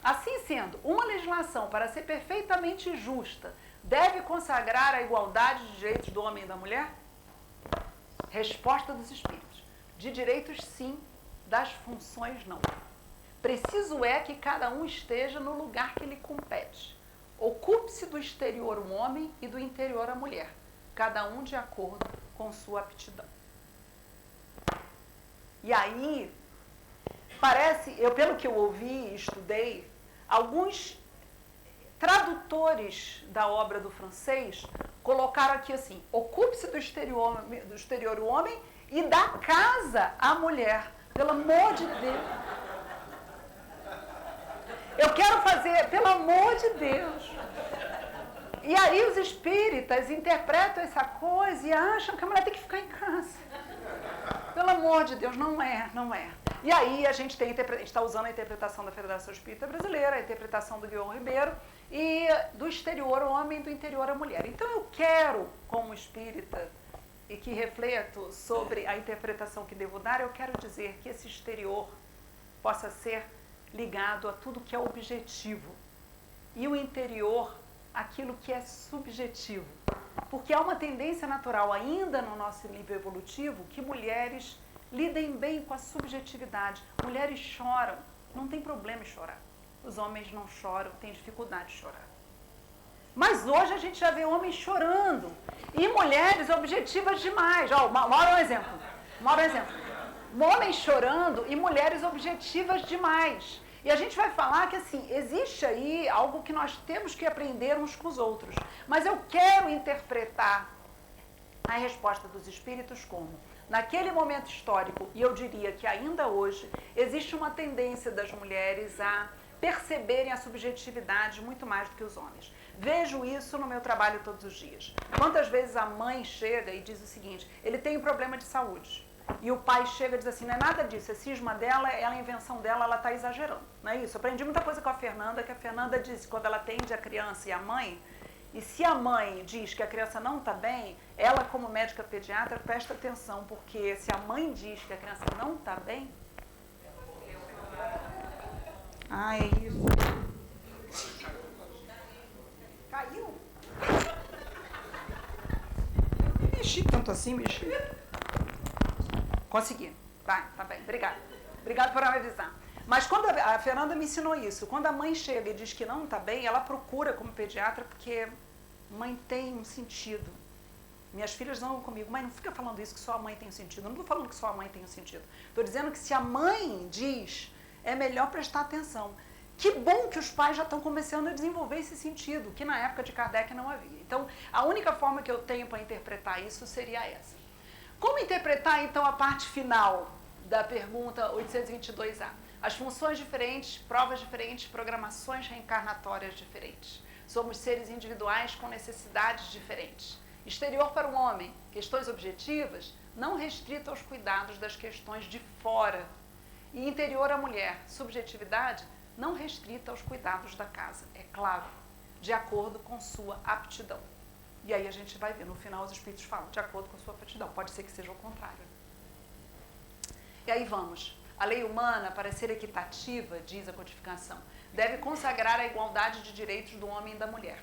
B: Assim sendo, uma legislação, para ser perfeitamente justa, deve consagrar a igualdade de direitos do homem e da mulher? Resposta dos espíritos. De direitos, sim, das funções, não. Preciso é que cada um esteja no lugar que lhe compete. Ocupe-se do exterior o homem e do interior a mulher, cada um de acordo com sua aptidão. E aí, parece, pelo que eu ouvi e estudei, alguns tradutores da obra do francês colocaram aqui assim: ocupe-se do exterior o homem e da casa a mulher. Pelo amor de Deus. fazer, pelo amor de Deus. E aí os espíritas interpretam essa coisa e acham que a mulher tem que ficar em casa. Pelo amor de Deus, não é. E aí a gente está usando a interpretação da Federação Espírita Brasileira, a interpretação do Guilherme Ribeiro, e do exterior o homem, do interior a mulher. Então eu quero, como espírita, e que refleto sobre a interpretação que devo dar, eu quero dizer que esse exterior possa ser ligado a tudo que é objetivo. E o interior, aquilo que é subjetivo. Porque há uma tendência natural ainda no nosso nível evolutivo que mulheres lidem bem com a subjetividade. Mulheres choram, não tem problema em chorar. Os homens não choram, têm dificuldade de chorar. Mas hoje a gente já vê homens chorando e mulheres objetivas demais. Mora um exemplo. Homens chorando e mulheres objetivas demais. E a gente vai falar que, assim, existe aí algo que nós temos que aprender uns com os outros. Mas eu quero interpretar a resposta dos espíritos como, naquele momento histórico, e eu diria que ainda hoje, existe uma tendência das mulheres a perceberem a subjetividade muito mais do que os homens. Vejo isso no meu trabalho todos os dias. Quantas vezes a mãe chega e diz o seguinte, ele tem um problema de saúde. E o pai chega e diz assim, não é nada disso, é cisma dela, é a invenção dela, ela está exagerando. Não é isso? Eu aprendi muita coisa com a Fernanda, que a Fernanda disse, quando ela atende a criança e a mãe, e se a mãe diz que a criança não está bem, ela como médica pediatra presta atenção, porque se a mãe diz que a criança não está bem... Ah, é isso. Caiu? Mexi tanto assim, mexi. Consegui. Tá bem. Obrigada. Obrigada por me avisar. Mas quando a Fernanda me ensinou isso, quando a mãe chega e diz que não está bem, ela procura como pediatra, porque mãe tem um sentido. Minhas filhas não comigo, mãe, não fica falando isso que só a mãe tem um sentido. Eu não estou falando que só a mãe tem um sentido. Estou dizendo que se a mãe diz, é melhor prestar atenção. Que bom que os pais já estão começando a desenvolver esse sentido, que na época de Kardec não havia. Então, a única forma que eu tenho para interpretar isso seria essa. Como interpretar, então, a parte final da pergunta 822A? As funções diferentes, provas diferentes, programações reencarnatórias diferentes. Somos seres individuais com necessidades diferentes. Exterior para o homem, questões objetivas, não restrito aos cuidados das questões de fora. E interior à mulher, subjetividade, não restrita aos cuidados da casa, é claro, de acordo com sua aptidão. E aí a gente vai ver, no final os espíritos falam, de acordo com sua aptidão, pode ser que seja o contrário. E aí vamos, a lei humana, para ser equitativa, diz a codificação, deve consagrar a igualdade de direitos do homem e da mulher.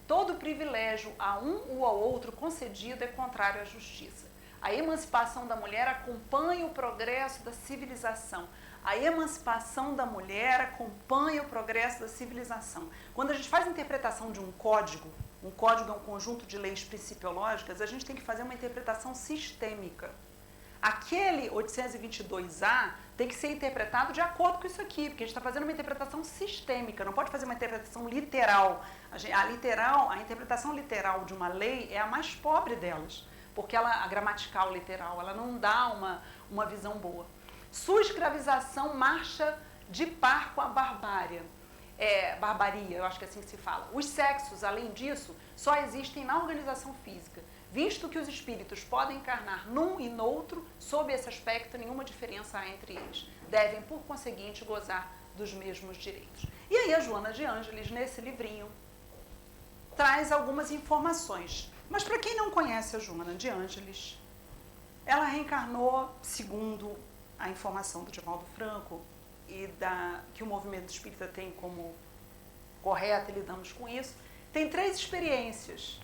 B: Todo privilégio a um ou ao outro concedido é contrário à justiça. A emancipação da mulher acompanha o progresso da civilização. A emancipação da mulher acompanha o progresso da civilização. Quando a gente faz a interpretação de um código é um conjunto de leis principiológicas, a gente tem que fazer uma interpretação sistêmica. Aquele 822A tem que ser interpretado de acordo com isso aqui, porque a gente está fazendo uma interpretação sistêmica, não pode fazer uma interpretação literal. A interpretação literal de uma lei é a mais pobre delas, porque a gramatical literal, ela não dá uma visão boa. Sua escravização marcha de par com a barbaria, eu acho que é assim que se fala. Os sexos, além disso, só existem na organização física, visto que os espíritos podem encarnar num e noutro, sob esse aspecto, nenhuma diferença há entre eles. Devem, por conseguinte, gozar dos mesmos direitos. E aí a Joana de Ângeles, nesse livrinho, traz algumas informações. Mas para quem não conhece a Joana de Ângeles, ela reencarnou, segundo a informação do Divaldo Franco, e que o movimento espírita tem como correta, e lidamos com isso, tem 3 experiências.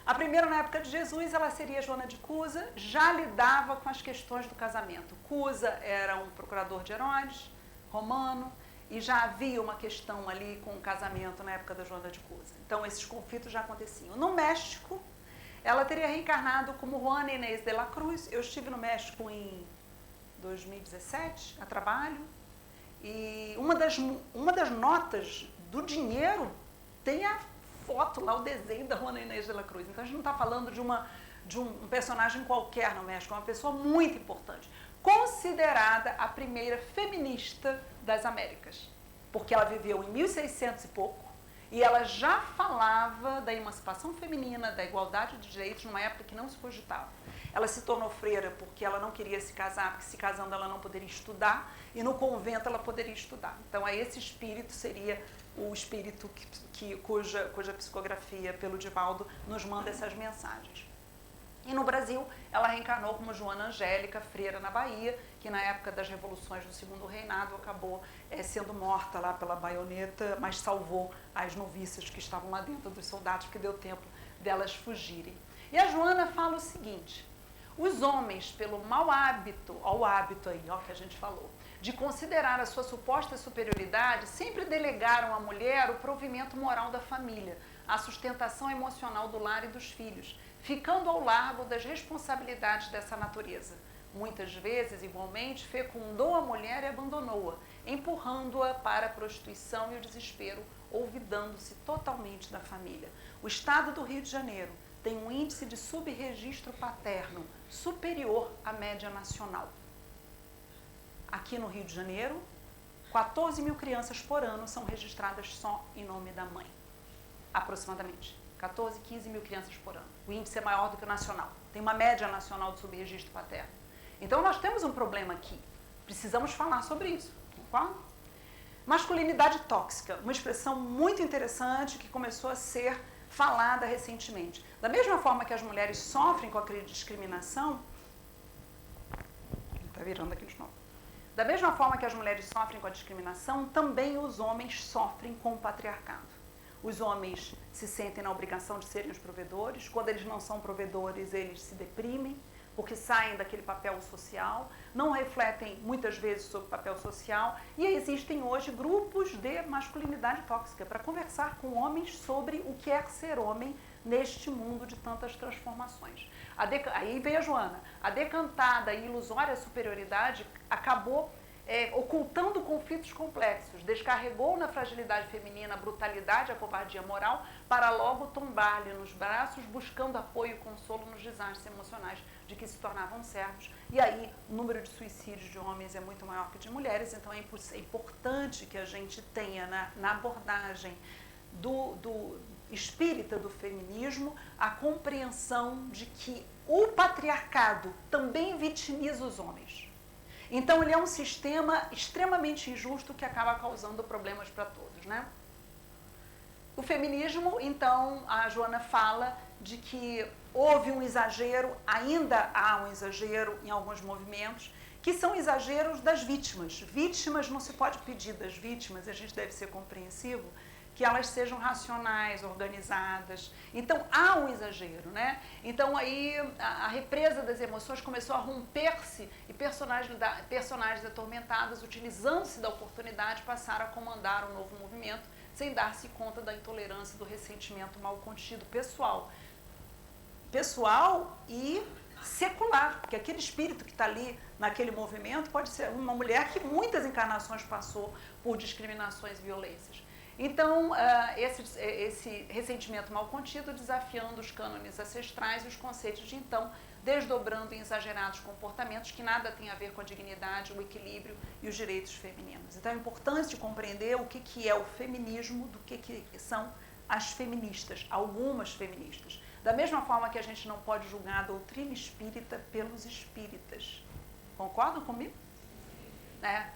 B: A primeira, na época de Jesus, ela seria Joana de Cusa, já lidava com as questões do casamento. Cusa era um procurador de Herodes, romano, e já havia uma questão ali com o casamento na época da Joana de Cusa. Então, esses conflitos já aconteciam. No México, ela teria reencarnado como Juana Inês de la Cruz. Eu estive no México em 2017, a trabalho, e uma das notas do dinheiro tem a foto lá, o desenho da Juana Inês de la Cruz. Então a gente não está falando de um personagem qualquer no México, é uma pessoa muito importante, considerada a primeira feminista das Américas. porque ela viveu em 1600 e pouco, e ela já falava da emancipação feminina, da igualdade de direitos, numa época que não se cogitava. Ela se tornou freira porque ela não queria se casar, porque se casando ela não poderia estudar, e no convento ela poderia estudar. Então, esse espírito seria o espírito cuja psicografia pelo Divaldo nos manda essas mensagens. E no Brasil, ela reencarnou como Joana Angélica, freira na Bahia, que na época das revoluções do Segundo Reinado acabou sendo morta lá pela baioneta, mas salvou as noviças que estavam lá dentro dos soldados, porque deu tempo delas fugirem. E a Joana fala o seguinte: os homens, pelo mau hábito, ó o hábito aí, ó que a gente falou, de considerar a sua suposta superioridade, sempre delegaram à mulher o provimento moral da família, a sustentação emocional do lar e dos filhos, ficando ao largo das responsabilidades dessa natureza. Muitas vezes, igualmente, fecundou a mulher e abandonou-a, empurrando-a para a prostituição e o desespero, olvidando-se totalmente da família. O Estado do Rio de Janeiro tem um índice de subregistro paterno superior à média nacional. Aqui no Rio de Janeiro, 14 mil crianças por ano são registradas só em nome da mãe, aproximadamente. 14, 15 mil crianças por ano. O índice é maior do que o nacional. Tem uma média nacional de subregistro paterno. Então, nós temos um problema aqui. Precisamos falar sobre isso. Concorda? Masculinidade tóxica, uma expressão muito interessante que começou a ser falada recentemente. Da mesma forma que as mulheres sofrem com a discriminação... Está virando aqui de novo. Da mesma forma que as mulheres sofrem com a discriminação, também os homens sofrem com o patriarcado. Os homens se sentem na obrigação de serem os provedores. Quando eles não são provedores, eles se deprimem, porque saem daquele papel social, não refletem muitas vezes sobre o papel social, e existem hoje grupos de masculinidade tóxica para conversar com homens sobre o que é ser homem neste mundo de tantas transformações. Aí vem a Joana. A decantada e ilusória superioridade acabou ocultando conflitos complexos, descarregou na fragilidade feminina a brutalidade e a covardia moral para logo tombar-lhe nos braços, buscando apoio e consolo nos desastres emocionais de que se tornavam servos. E aí o número de suicídios de homens é muito maior que de mulheres, então é importante que a gente tenha na abordagem do espírita do feminismo a compreensão de que o patriarcado também vitimiza os homens. Então, ele é um sistema extremamente injusto que acaba causando problemas para todos, né? O feminismo, então, a Joana fala de que houve um exagero, ainda há um exagero em alguns movimentos, que são exageros das vítimas. Vítimas, não se pode pedir das vítimas, a gente deve ser compreensivo, que elas sejam racionais, organizadas. Então, há um exagero, né? Então, aí, a represa das emoções começou a romper-se e personagens atormentadas, utilizando-se da oportunidade, passaram a comandar um novo movimento, sem dar-se conta da intolerância e do ressentimento mal contido, pessoal e secular, porque aquele espírito que está ali naquele movimento pode ser uma mulher que muitas encarnações passou por discriminações e violências. Então, esse ressentimento mal contido desafiando os cânones ancestrais e os conceitos de então, desdobrando em exagerados comportamentos que nada têm a ver com a dignidade, o equilíbrio e os direitos femininos. Então, é importante compreender o que é o feminismo, do que são as feministas, algumas feministas. Da mesma forma que a gente não pode julgar a doutrina espírita pelos espíritas. Concordam comigo? Né?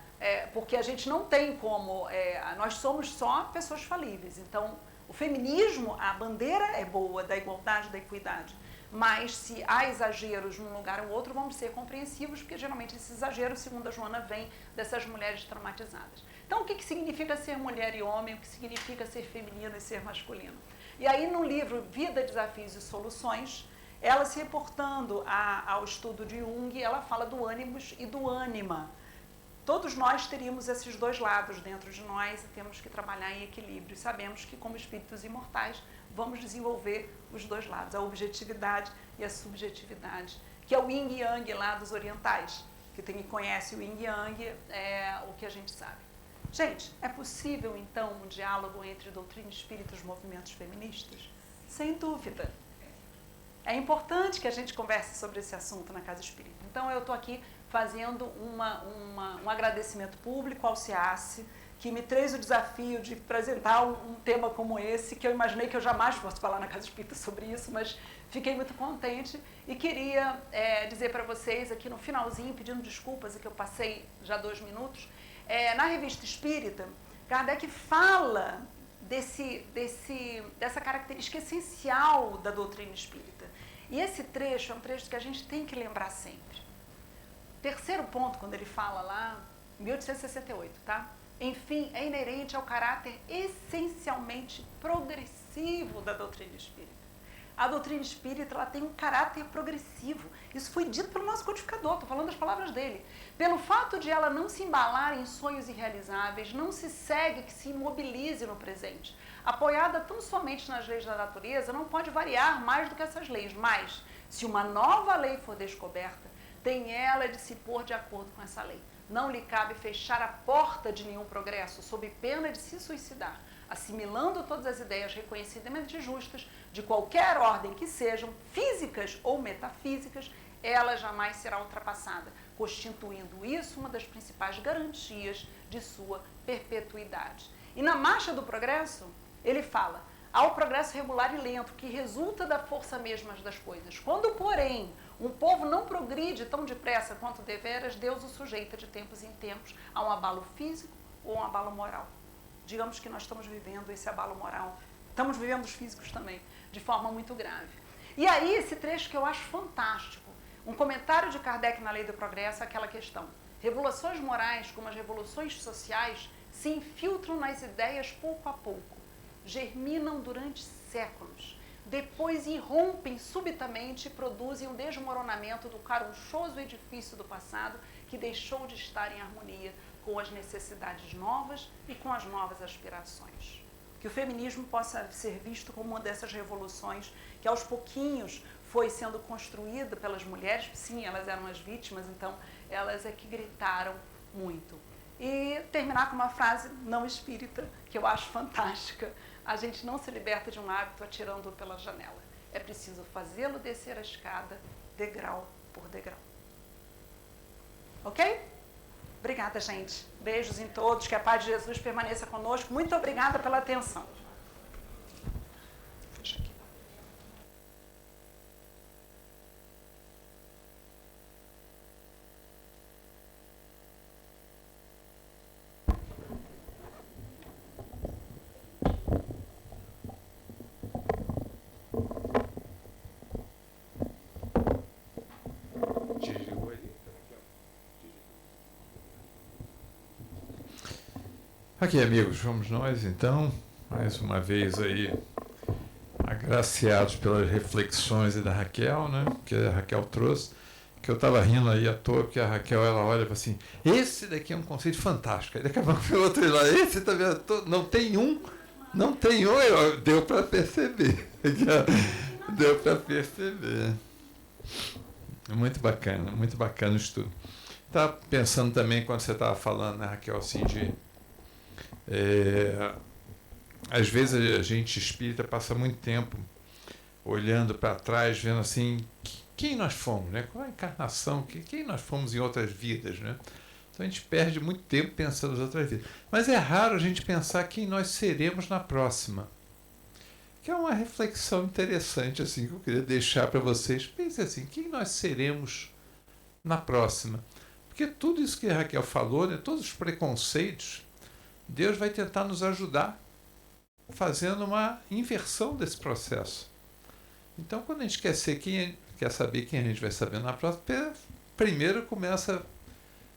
B: Porque a gente não tem como, nós somos só pessoas falíveis. Então, o feminismo, a bandeira é boa, da igualdade, da equidade, mas se há exageros num lugar ou outro, vamos ser compreensivos, porque geralmente esses exageros, segundo a Joana, vêm dessas mulheres traumatizadas. Então, o que significa ser mulher e homem, o que significa ser feminino e ser masculino? E aí, no livro Vida, Desafios e Soluções, ela se reportando ao estudo de Jung, ela fala do ânimos e do ânima. Todos nós teríamos esses dois lados dentro de nós e temos que trabalhar em equilíbrio. Sabemos que, como espíritos imortais, vamos desenvolver os dois lados, a objetividade e a subjetividade, que é o yin e yang lá dos orientais. Que quem conhece o yin e yang é o que a gente sabe. Gente, é possível, então, um diálogo entre doutrina espírita e os movimentos feministas? Sem dúvida. É importante que a gente converse sobre esse assunto na Casa Espírita. Então, eu estou aqui fazendo um agradecimento público ao SEACE, que me fez o desafio de apresentar um tema como esse, que eu imaginei que eu jamais fosse falar na Casa Espírita sobre isso, mas fiquei muito contente e queria dizer para vocês aqui no finalzinho, pedindo desculpas, e que eu passei já 2 minutos, na Revista Espírita, Kardec fala dessa característica essencial da doutrina espírita. E esse trecho é um trecho que a gente tem que lembrar sempre. Terceiro ponto, quando ele fala lá, 1868, tá? Enfim, é inerente ao caráter essencialmente progressivo da doutrina espírita. A doutrina espírita, ela tem um caráter progressivo. Isso foi dito pelo nosso codificador, estou falando as palavras dele. Pelo fato de ela não se embalar em sonhos irrealizáveis, não se segue que se imobilize no presente. Apoiada tão somente nas leis da natureza, não pode variar mais do que essas leis. Mas, se uma nova lei for descoberta, tem ela de se pôr de acordo com essa lei. Não lhe cabe fechar a porta de nenhum progresso, sob pena de se suicidar, assimilando todas as ideias reconhecidamente justas, de qualquer ordem que sejam, físicas ou metafísicas, ela jamais será ultrapassada, constituindo isso uma das principais garantias de sua perpetuidade. E na marcha do progresso, ele fala, há o progresso regular e lento, que resulta da força mesma das coisas. Quando, porém, um povo não progride tão depressa quanto deveras, Deus o sujeita de tempos em tempos a um abalo físico ou um abalo moral. Digamos que nós estamos vivendo esse abalo moral, estamos vivendo os físicos também, de forma muito grave. E aí, esse trecho que eu acho fantástico, um comentário de Kardec na Lei do Progresso, aquela questão. Revoluções morais, como as revoluções sociais, se infiltram nas ideias pouco a pouco, germinam durante séculos, depois irrompem subitamente e produzem um desmoronamento do carunchoso edifício do passado que deixou de estar em harmonia com as necessidades novas e com as novas aspirações. Que o feminismo possa ser visto como uma dessas revoluções que aos pouquinhos foi sendo construída pelas mulheres, sim, elas eram as vítimas, então elas é que gritaram muito. E terminar com uma frase não espírita, que eu acho fantástica. A gente não se liberta de um hábito atirando-o pela janela. É preciso fazê-lo descer a escada, degrau por degrau. Ok? Obrigada, gente. Beijos em todos, que a paz de Jesus permaneça conosco. Muito obrigada pela atenção. Fecha aqui.
A: Aqui, amigos, vamos nós então, mais uma vez aí, agraciados pelas reflexões da Raquel, né, que a Raquel trouxe, que eu estava rindo aí à toa, porque a Raquel, ela olha e fala assim, esse daqui é um conceito fantástico, aí daqui a pouco o outro lá, esse também, não tem um, deu para perceber, deu para perceber. Muito bacana o estudo. Estava pensando também, quando você estava falando, né, Raquel, assim, às vezes a gente espírita passa muito tempo olhando para trás, vendo assim, quem nós fomos, né? Qual a encarnação, quem nós fomos em outras vidas, né? Então a gente perde muito tempo pensando nas outras vidas. Mas é raro a gente pensar quem nós seremos na próxima. Que é uma reflexão interessante assim, que eu queria deixar para vocês. Pense assim, quem nós seremos na próxima? Porque tudo isso que a Raquel falou, né, todos os preconceitos, Deus vai tentar nos ajudar fazendo uma inversão desse processo. Então, quando a gente quer saber quem a gente vai saber na próxima, primeiro começa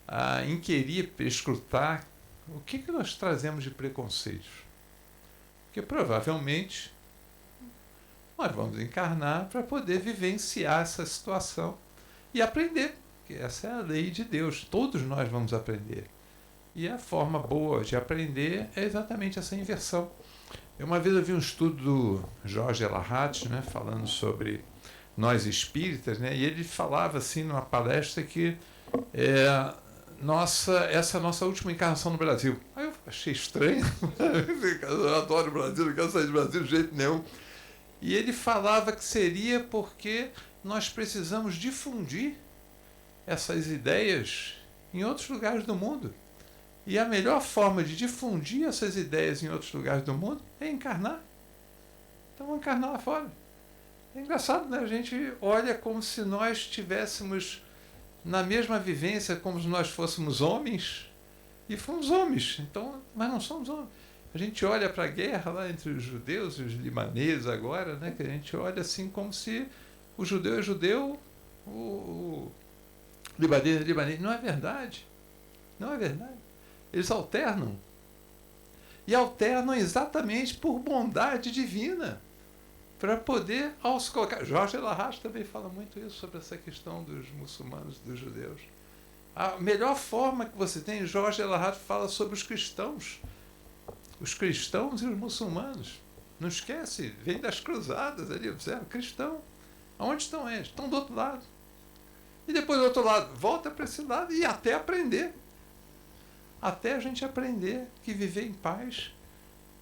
A: a inquirir, escrutar o que nós trazemos de preconceitos. Porque provavelmente nós vamos encarnar para poder vivenciar essa situação e aprender, que essa é a lei de Deus, todos nós vamos aprender. E a forma boa de aprender é exatamente essa inversão. Uma vez eu vi um estudo do Jorge Elahad, né, falando sobre nós espíritas, né, e ele falava assim numa palestra que essa é a nossa última encarnação no Brasil. Aí eu achei estranho, eu adoro o Brasil, não quero sair do Brasil de jeito nenhum. E ele falava que seria porque nós precisamos difundir essas ideias em outros lugares do mundo. E a melhor forma de difundir essas ideias em outros lugares do mundo é encarnar. Então, vamos encarnar lá fora. É engraçado, né? A gente olha como se nós estivéssemos na mesma vivência, como se nós fôssemos homens, e fomos homens, então, mas não somos homens. A gente olha para a guerra lá entre os judeus e os libaneses agora, né? Que a gente olha assim como se o judeu é judeu, o libanês é libanês. Não é verdade. Não é verdade. Eles alternam. E alternam exatamente por bondade divina, para poder, ao se colocar... Jorge Elahad também fala muito isso, sobre essa questão dos muçulmanos e dos judeus. A melhor forma que você tem, Jorge Elahad fala sobre os cristãos e os muçulmanos. Não esquece, vem das cruzadas ali, observa, cristão. Aonde estão eles? Estão do outro lado. E depois do outro lado, volta para esse lado e até aprender. Até a gente aprender que viver em paz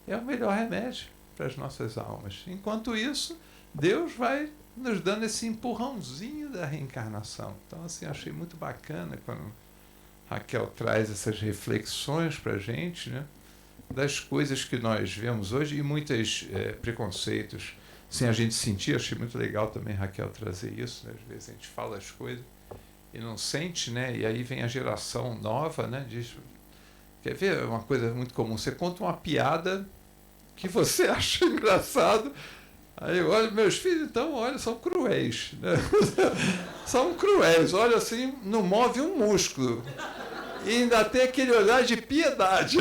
A: é o melhor remédio para as nossas almas. Enquanto isso, Deus vai nos dando esse empurrãozinho da reencarnação. Então, assim, achei muito bacana quando Raquel traz essas reflexões para a gente, né, das coisas que nós vemos hoje e muitos preconceitos sem a gente sentir. Achei muito legal também, Raquel, trazer isso, né? Às vezes a gente fala as coisas e não sente, né? E aí vem a geração nova, né? Diz, quer ver uma coisa muito comum? Você conta uma piada que você acha engraçado. Aí, olha, meus filhos, então, olha, são cruéis. Né? São cruéis. Olha assim, não move um músculo. E ainda tem aquele olhar de piedade.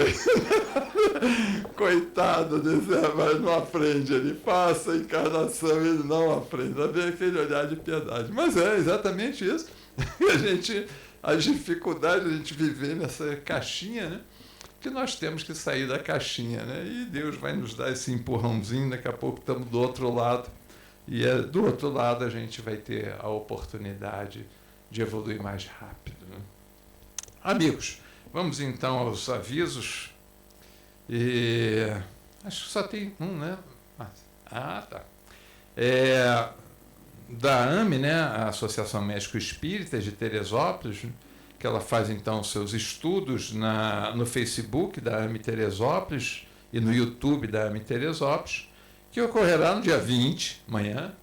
A: Coitado desse rapaz, não aprende. Ele passa a encarnação, ele não aprende. Ainda vem aquele olhar de piedade. Mas é exatamente isso. As dificuldades de a gente viver nessa caixinha, né? Que nós temos que sair da caixinha, né? E Deus vai nos dar esse empurrãozinho, daqui a pouco estamos do outro lado, e do outro lado a gente vai ter a oportunidade de evoluir mais rápido, né? Amigos, vamos então aos avisos, e acho que só tem um, né? Tá. Da AME, né? A Associação Médico Espírita de Teresópolis, que ela faz então seus estudos no Facebook da AME Teresópolis e no YouTube da AME Teresópolis, que ocorrerá no dia 20, amanhã,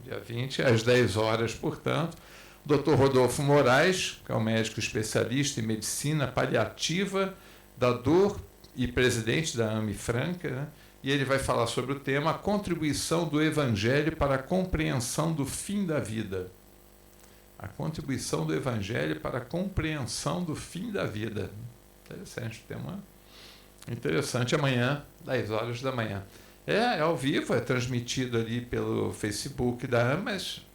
A: dia 20, às 10 horas, portanto. O Dr. Rodolfo Moraes, que é um médico especialista em medicina paliativa da dor e presidente da AME Franca, né? E ele vai falar sobre o tema: a contribuição do Evangelho para a compreensão do fim da vida. A contribuição do Evangelho para a compreensão do fim da vida. Interessante, tema interessante. Amanhã, 10 horas da manhã. É ao vivo, é transmitido ali pelo Facebook da AME, mas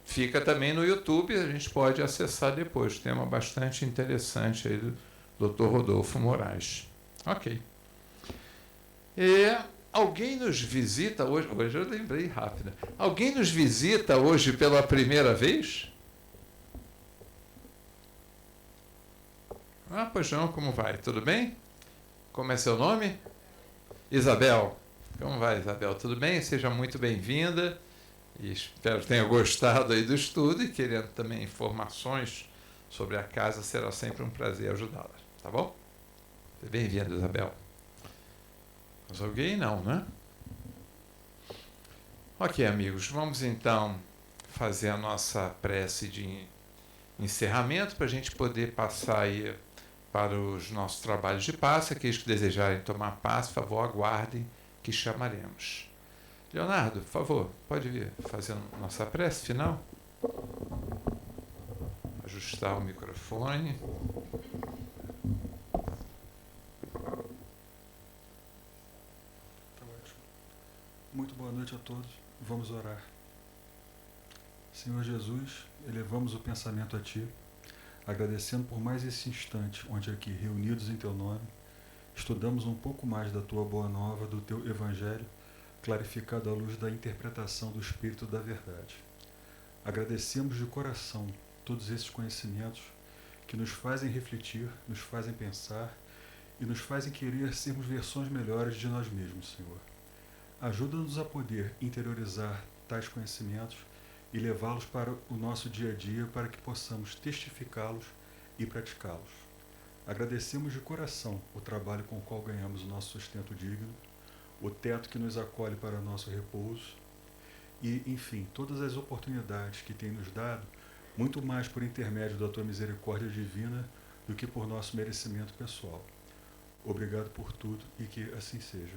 A: fica também no YouTube, a gente pode acessar depois. Tema bastante interessante aí do Dr. Rodolfo Moraes. Ok. Alguém nos visita hoje eu lembrei rápido. Alguém nos visita hoje pela primeira vez? Pois não, como vai? Tudo bem? Como é seu nome? Isabel. Como vai, Isabel? Tudo bem? Seja muito bem-vinda. E espero que tenha gostado aí do estudo e querendo também informações sobre a casa, será sempre um prazer ajudá-la. Tá bom? Bem-vinda, Isabel. Mas alguém não, né? Ok, amigos, vamos então fazer a nossa prece de encerramento para a gente poder passar aí para os nossos trabalhos de passe. Aqueles que desejarem tomar passe, por favor, aguardem que chamaremos. Leonardo, por favor, pode vir fazendo nossa prece final? Ajustar o microfone.
C: Muito boa noite a todos. Vamos orar. Senhor Jesus, elevamos o pensamento a Ti, agradecendo por mais esse instante, onde aqui, reunidos em Teu nome, estudamos um pouco mais da Tua boa nova, do Teu Evangelho, clarificado à luz da interpretação do Espírito da Verdade. Agradecemos de coração todos esses conhecimentos que nos fazem refletir, nos fazem pensar e nos fazem querer sermos versões melhores de nós mesmos, Senhor. Ajuda-nos a poder interiorizar tais conhecimentos e levá-los para o nosso dia a dia para que possamos testificá-los e praticá-los. Agradecemos de coração o trabalho com o qual ganhamos o nosso sustento digno, o teto que nos acolhe para nosso repouso e, enfim, todas as oportunidades que tem nos dado, muito mais por intermédio da tua misericórdia divina do que por nosso merecimento pessoal. Obrigado por tudo e que assim seja.